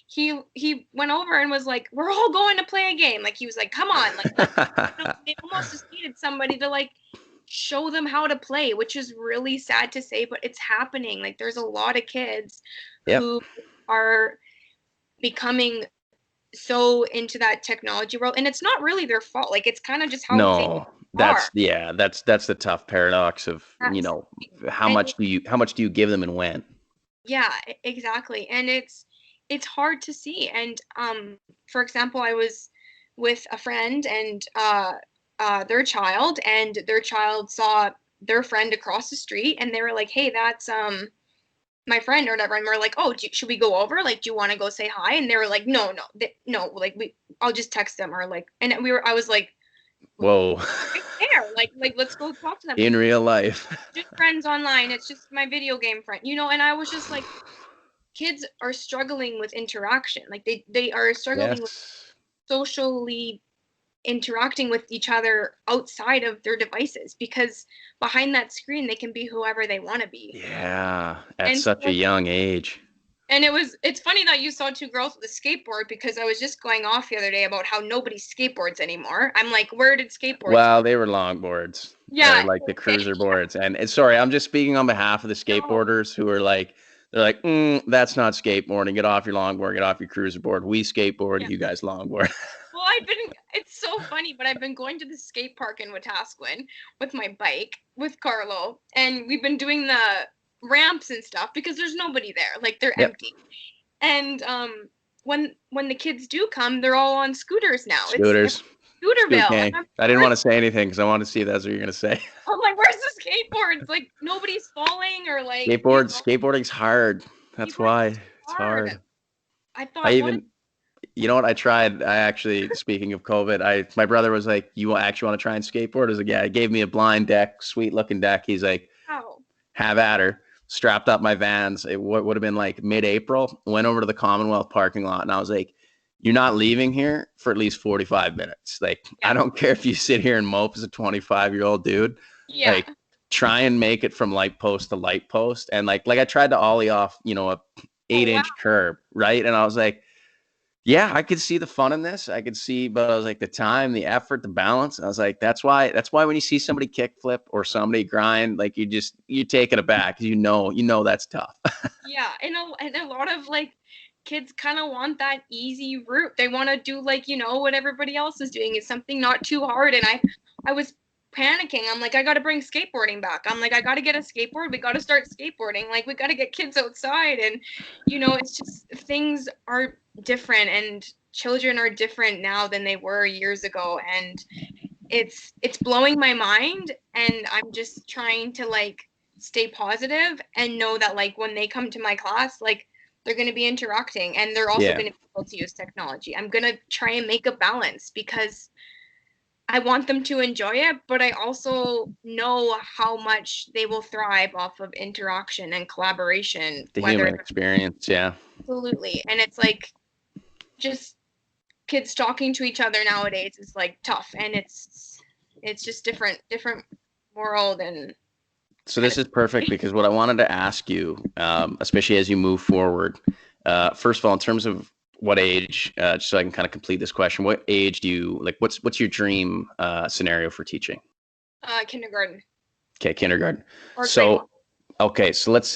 B: He went over and was like, we're all going to play a game. Like he was like, come on, like let's they almost just needed somebody to like show them how to play, which is really sad to say, but it's happening. Like there's a lot of kids
A: Yep.
B: who are becoming so into that technology world and it's not really their fault. Like it's kind of just how things
A: No,
B: are.
A: that's the tough paradox of,
B: That's
A: how
B: and
A: much do you give them and when?
B: yeah, exactly. And it's hard to see. And for example, I was with a friend and their child saw their friend across the street and they were like, hey, that's my friend or whatever. And we're like, oh, should we go over? Like, do you want to go say hi? And they were like, no, like I'll just text them or like, and I was like,
A: Whoa.
B: right there, like let's go talk to them.
A: In real life.
B: Just friends online. It's just my video game friend, And I was just like, kids are struggling with interaction. Like they are struggling with
A: Yes.
B: socially interacting with each other outside of their devices because behind that screen they can be whoever they want to be.
A: Yeah, at
B: And
A: such a
B: so,
A: young age.
B: and it's funny that you saw two girls with a skateboard because I was just going off the other day about how nobody skateboards anymore. I'm like, where did skateboards go?
A: Well, they were longboards or
B: Yeah,
A: like the
B: okay.
A: cruiser boards. And sorry, I'm just speaking on behalf of the
B: No,
A: skateboarders who are like, they're like, that's not skateboarding. Get off your longboard, get off your cruiser board. We skateboard,
B: yeah.
A: you guys longboard.
B: Well, it's so funny, but I've been going to the skate park in Wetaskiwin with my bike with Carlo, and we've been doing the ramps and stuff because there's nobody there. Like they're
A: Yep.
B: empty. And when the kids do come, they're all on scooters now. It's
A: Scooters. Scoot
B: Scooterville. And
A: gang. I didn't want to say anything because I wanted to see if that's what you're gonna say.
B: I'm like, where's the skateboards? Like nobody's falling or like.
A: Skateboarding's hard. That's
B: Skateboarding
A: why
B: is
A: it's
B: hard.
A: hard.
B: I
A: I
B: thought
A: even, you know what? I actually, speaking of COVID, my brother was like, "You actually want to try and skateboard?" I was like, "Yeah." He gave me a blind deck, sweet looking deck. He's like,
B: wow.
A: "Have at her." Strapped up my Vans. It would have been like mid-April. Went over to the Commonwealth parking lot, and I was like, "You're not leaving here for at least 45 minutes. Like,
B: Yeah.
A: I don't care if you sit here and mope as a 25-year-old dude.
B: Yeah.
A: Like, try and make it from light post to light post." And like I tried to ollie off, a 8-inch curb, right? And I was like, yeah, I could see the fun in this. I could see, but I was like, the time, the effort, the balance. I was like, that's why when you see somebody kickflip or somebody grind, like you take it aback. You know that's tough.
B: Yeah, and a lot of like kids kind of want that easy route. They want to do like, what everybody else is doing. It's something not too hard. And I was panicking. I'm like, I got to bring skateboarding back. I'm like, I got to get a skateboard. We got to start skateboarding. Like, we got to get kids outside. And, it's just things are different, and children are different now than they were years ago. And it's blowing my mind. And I'm just trying to like stay positive and know that like when they come to my class, like they're going to be interacting, and they're also
A: Yeah.
B: going to be able to use technology. I'm going to try and make a balance because I want them to enjoy it, but I also know how much they will thrive off of interaction and collaboration.
A: The human experience. Yeah.
B: Absolutely. And it's like just kids talking to each other nowadays is like tough, and it's just different world. And
A: so this is perfect, because what I wanted to ask you, especially as you move forward, first of all, in terms of what age, just so I can kind of complete this question, what age do you like? What's your dream scenario for teaching?
B: Kindergarten.
A: Okay, kindergarten.
B: Or
A: So, okay, so let's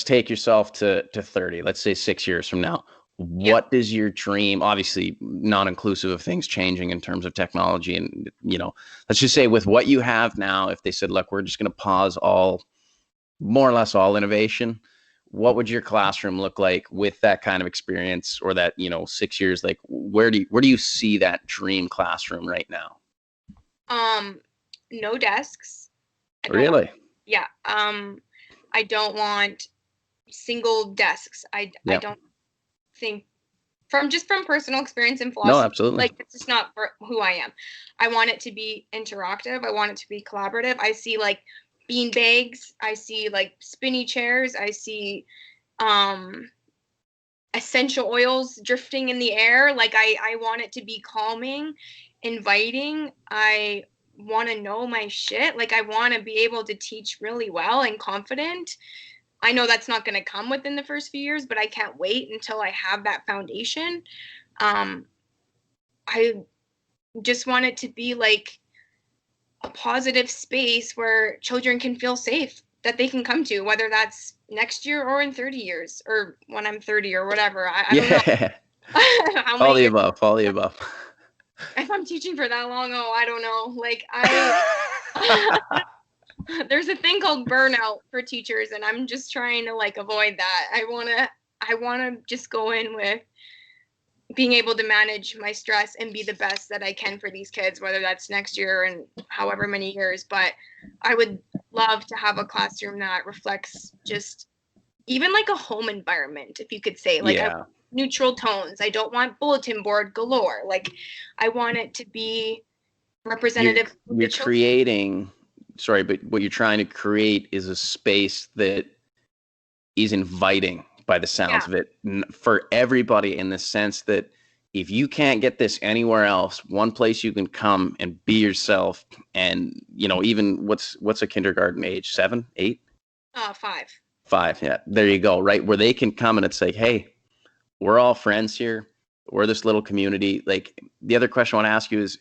A: take yourself to 30. Let's say 6 years from now. What does your dream? Obviously, not inclusive of things changing in terms of technology, and let's just say with what you have now, if they said, "Look, we're just going to pause more or less all innovation," what would your classroom look like with that kind of experience, or that 6 years? Like, where do you see that dream classroom right now?
B: No desks.
A: Really?
B: Yeah. I don't want single desks. I don't think, from personal experience and philosophy,
A: No, absolutely.
B: like it's just not for who I am. I want it to be interactive. I want it to be collaborative. I see like bean bags. I see like spinny chairs. I see essential oils drifting in the air. Like I want it to be calming, inviting. I want to know my shit. Like I want to be able to teach really well and confident. I know that's not going to come within the first few years, but I can't wait until I have that foundation. I just want it to be like a positive space where children can feel safe, that they can come to, whether that's next year or in 30 years or when I'm 30 or whatever. I don't know. How
A: all
B: many
A: the
B: years?
A: above, all the above.
B: If I'm teaching for that long, I don't know. Like there's a thing called burnout for teachers, and I'm just trying to like avoid that. I want to just go in with being able to manage my stress and be the best that I can for these kids, whether that's next year and however many years. But I would love to have a classroom that reflects just even like a home environment, if you could say, like neutral tones. I don't want bulletin board galore. Like I want it to be representative.
A: You're creating, sorry, but what you're trying to create is a space that is inviting, by the sounds of it, for everybody, in the sense that if you can't get this anywhere else, one place you can come and be yourself. And even what's a kindergarten age? 7, 8?
B: 5.
A: 5. Yeah, there you go. Right, where they can come and it's like, hey, we're all friends here. We're this little community. Like, the other question I want to ask you is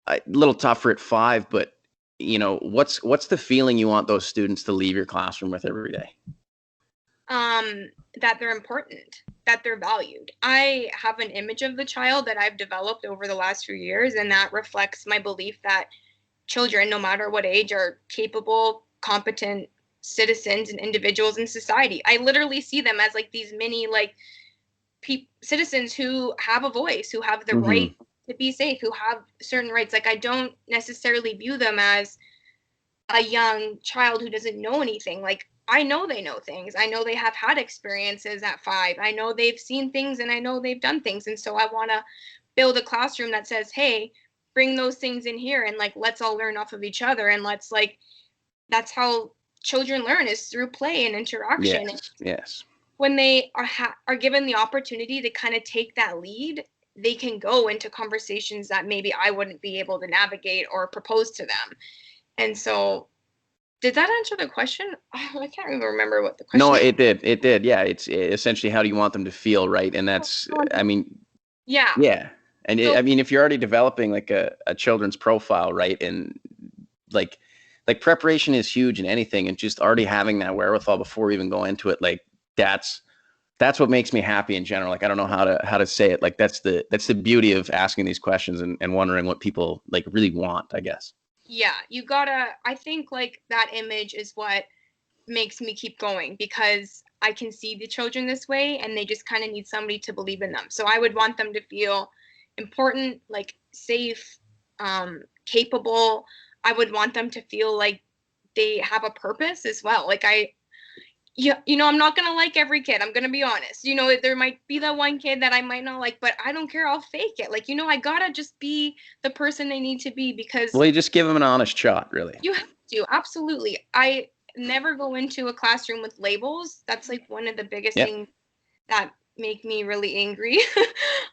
A: a little tougher at 5, but what's the feeling you want those students to leave your classroom with every day?
B: That they're important, that they're valued. I have an image of the child that I've developed over the last few years, and that reflects my belief that children, no matter what age, are capable, competent citizens and individuals in society. I literally see them as like these mini like citizens who have a voice, who have the right to be safe, who have certain rights. Like I don't necessarily view them as a young child who doesn't know anything. Like I know they know things. I know they have had experiences at 5. I know they've seen things, and I know they've done things. And so I want to build a classroom that says, hey, bring those things in here, and like, let's all learn off of each other. And let's like, that's how children learn, is through play and interaction.
A: Yes.
B: When they are given the opportunity to kind of take that lead, they can go into conversations that maybe I wouldn't be able to navigate or propose to them. And so, did that answer the question? I can't even remember what the question
A: No,
B: was.
A: it did. It did. Yeah. It's essentially, how do you want them to feel, right? And that's, I mean, yeah. And I mean, if you're already developing like a children's profile, right? And like preparation is huge in anything, and just already having that wherewithal before we even go into it, like that's that's what makes me happy in general. Like, I don't know how to say it. Like, that's the beauty of asking these questions and wondering what people like really want, I guess.
B: Yeah, you gotta, I think like that image is what makes me keep going because I can see the children this way and they just kind of need somebody to believe in them. So I would want them to feel important, like safe, capable. I would want them to feel like they have a purpose as well. Like yeah, I'm not gonna like every kid. I'm gonna be honest. There might be that one kid that I might not like, but I don't care. I'll fake it. Like, I gotta just be the person they need to be because
A: Well, you just give them an honest shot, really.
B: you have to. Absolutely. I never go into a classroom with labels. That's like one of the biggest
A: Yeah.
B: things that make me really angry.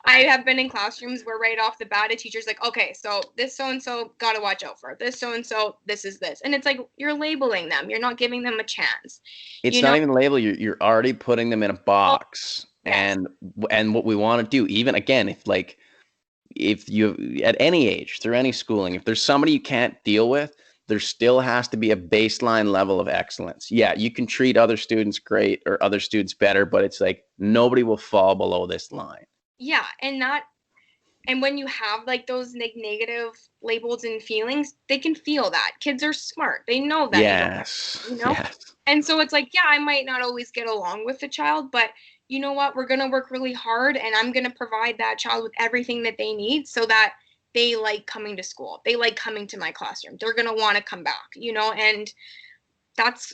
B: I have been in classrooms where right off the bat a teacher's like, okay, so this so and so gotta watch out for. This so and so, this is this. And it's like you're labeling them. You're not giving them a chance.
A: It's
B: You
A: not
B: know?
A: even a label. You're already putting them in a
B: Oh,
A: box.
B: yes.
A: And what we want to do, even again, if you at any age through any schooling, if there's somebody you can't deal with, there still has to be a baseline level of excellence. Yeah, you can treat other students great or other students better, but it's like nobody will fall below this line.
B: Yeah, and when you have like those negative labels and feelings, they can feel that. Kids are smart. They know that you don't,
A: Yes.
B: you know?
A: Yes.
B: And so it's like, yeah, I might not always get along with the child, but you know what? We're going to work really hard and I'm going to provide that child with everything that they need so that they like coming to school. They like coming to my classroom. They're going to want to come back, and that's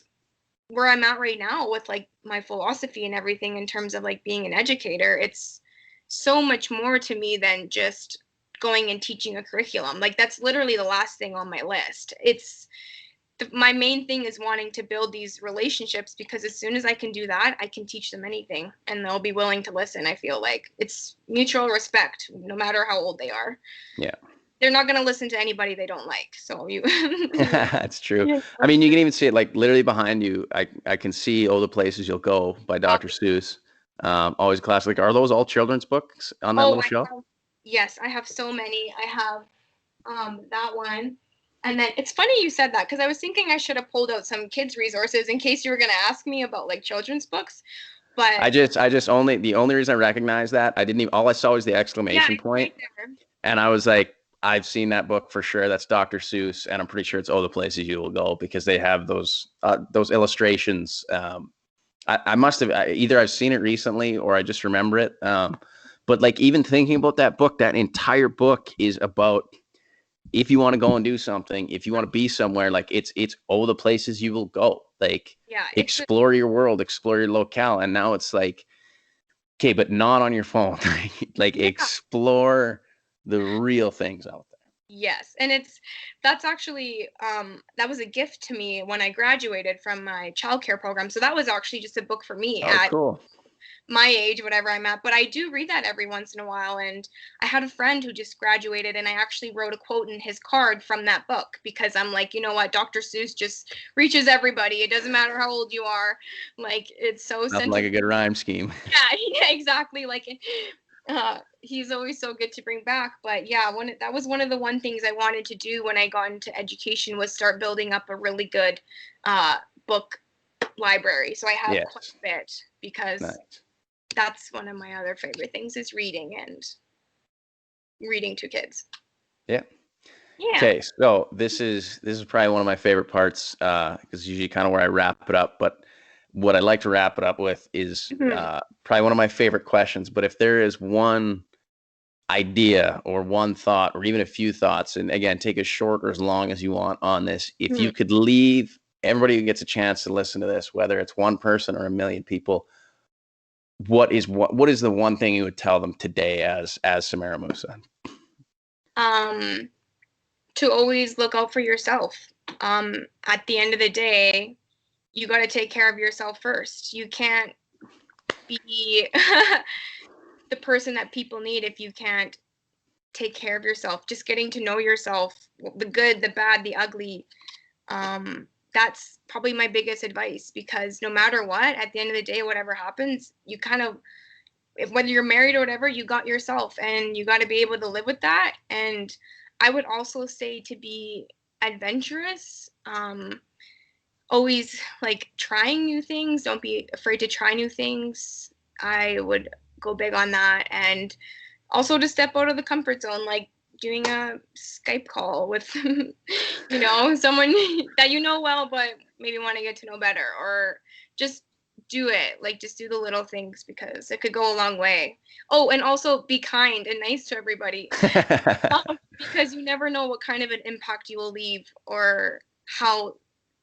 B: where I'm at right now with like my philosophy and everything in terms of like being an educator. It's so much more to me than just going and teaching a curriculum. Like that's literally the last thing on my list. My main thing is wanting to build these relationships because as soon as I can do that, I can teach them anything and they'll be willing to listen. I feel like it's mutual respect, no matter how old they are.
A: Yeah.
B: They're not going to listen to anybody they don't like. So you,
A: That's true. I mean, you can even see it like literally behind you. I can see all the places you'll go by Dr. Seuss. Always a classic. Are those all children's books on that
B: oh,
A: little shelf?
B: yes, I have so many. I have that one. And then it's funny you said that because I was thinking I should have pulled out some kids resources in case you were going to ask me about like children's books. But
A: I just only the only reason I recognize that I didn't even all I saw was the
B: yeah,
A: exclamation
B: it's
A: point,
B: right there.
A: and I was like, I've seen that book for sure. That's Dr. Seuss, and I'm pretty sure it's all the places you will go because they have those illustrations. I must have either I've seen it recently or I just remember it. But like even thinking about that book, that entire book is about if you want to go and do something, if you want to be somewhere, like it's all the places you will go. Like
B: Yeah,
A: explore your world, explore your locale. And now it's like, okay, but not on your phone. Like
B: yeah,
A: explore the real things out
B: yes. And that's actually that was a gift to me when I graduated from my childcare program. So that was actually just a book for me
A: there. Oh,
B: at
A: cool.
B: my age, whatever I'm at. But I do read that every once in a while. And I had a friend who just graduated, and I actually wrote a quote in his card from that book because I'm like, you know what? Dr. Seuss just reaches everybody. It doesn't matter how old you are. Like, it's so
A: Nothing like a good
B: sentimental.
A: rhyme scheme.
B: Yeah, yeah, exactly. Like, he's always so good to bring back. But yeah, that was one of the one things I wanted to do when I got into education was start building up a really good book library. So I have quite
A: Yes.
B: a bit because
A: Nice.
B: that's one of my other favorite things is reading and reading to kids.
A: Yeah.
B: Yeah.
A: Okay, so this is probably one of my favorite parts because usually kind of where I wrap it up. But what I like to wrap it up with is
B: Mhm.
A: probably one of my favorite questions. But if there is one idea or one thought or even a few thoughts, and again, take as short or as long as you want on this, if
B: Mhm.
A: you could leave everybody who gets a chance to listen to this, whether it's one person or a million people, what is the one thing you would tell them today as Samara Moussa?
B: Um, to always look out for yourself. At the end of the day, you got to take care of yourself first. You can't be the person that people need if you can't take care of yourself. Just getting to know yourself, the good, the bad, the ugly. That's probably my biggest advice because no matter what, at the end of the day, whatever happens, you kind of, whether you're married or whatever, you got yourself and you got to be able to live with that. And I would also say to be adventurous. Always like trying new things. Don't be afraid to try new things. I would go big on that. And also to step out of the comfort zone, like doing a Skype call with, someone that you know well, but maybe want to get to know better, or just do it. Like just do the little things because it could go a long way. Oh, and also be kind and nice to everybody. Because you never know what kind of an impact you will leave, or how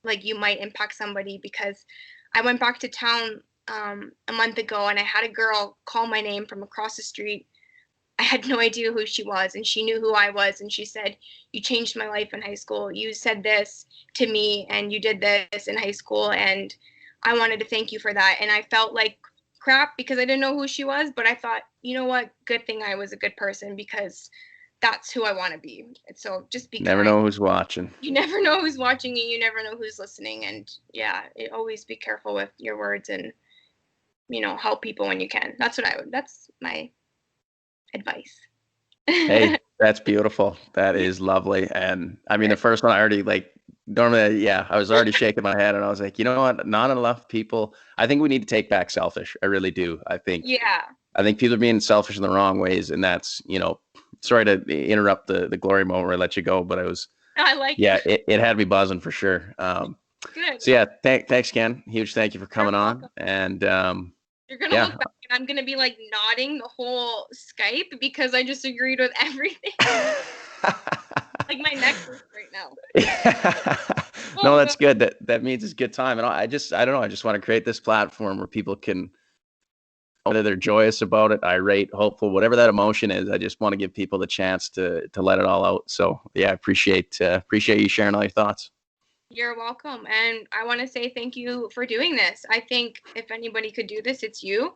B: like you might impact somebody. Because I went back to town a month ago, and I had a girl call my name from across the street. I had no idea who she was, and she knew who I was, and she said, "You changed my life in high school. You said this to me, and you did this in high school, and I wanted to thank you for that." And I felt like crap because I didn't know who she was, but I thought, you know what? Good thing I was a good person, because that's who I want to be. And so just be
A: Never
B: kind.
A: know who's watching.
B: You never know who's watching you. You never know who's listening. And yeah, always be careful with your words, and help people when you can. That's my advice.
A: Hey, that's beautiful. That is lovely. And I mean, the first one I already like, normally, yeah, I was already shaking my head and I was like, you know what? Not enough people. I think we need to take back selfish. I really do.
B: Yeah.
A: I think people are being selfish in the wrong ways. And that's, sorry to interrupt the glory moment where I let you go, but
B: I like
A: yeah,
B: it.
A: it had me buzzing for sure.
B: Good.
A: So yeah, thanks, Ken. Huge thank you for
B: You're
A: coming on.
B: welcome.
A: And
B: You're gonna
A: yeah.
B: look back and I'm gonna be like nodding the whole Skype because I just agreed with everything. Like my neck hurts right now.
A: No,
B: Oh
A: that's
B: god.
A: good. That means it's a good time. And I don't know. I just want to create this platform where people can, whether they're joyous about it, irate, hopeful, whatever that emotion is. I just want to give people the chance to let it all out. So yeah, I appreciate you sharing all your thoughts.
B: You're welcome. And I want to say thank you for doing this. I think if anybody could do this, it's you.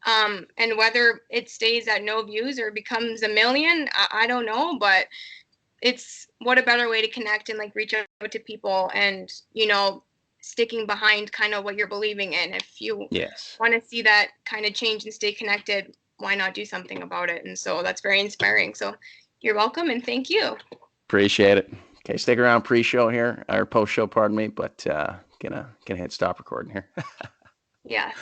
B: And whether it stays at no views or becomes a million, I don't know, but it's what a better way to connect and like reach out to people, and sticking behind kind of what you're believing in. If you
A: Yes.
B: want to see that kind of change and stay connected, why not do something about it? And so that's very inspiring. So you're welcome, and thank you.
A: Appreciate it. Okay, stick around pre-show here or post-show, pardon me, but gonna hit stop recording here.
B: Yes.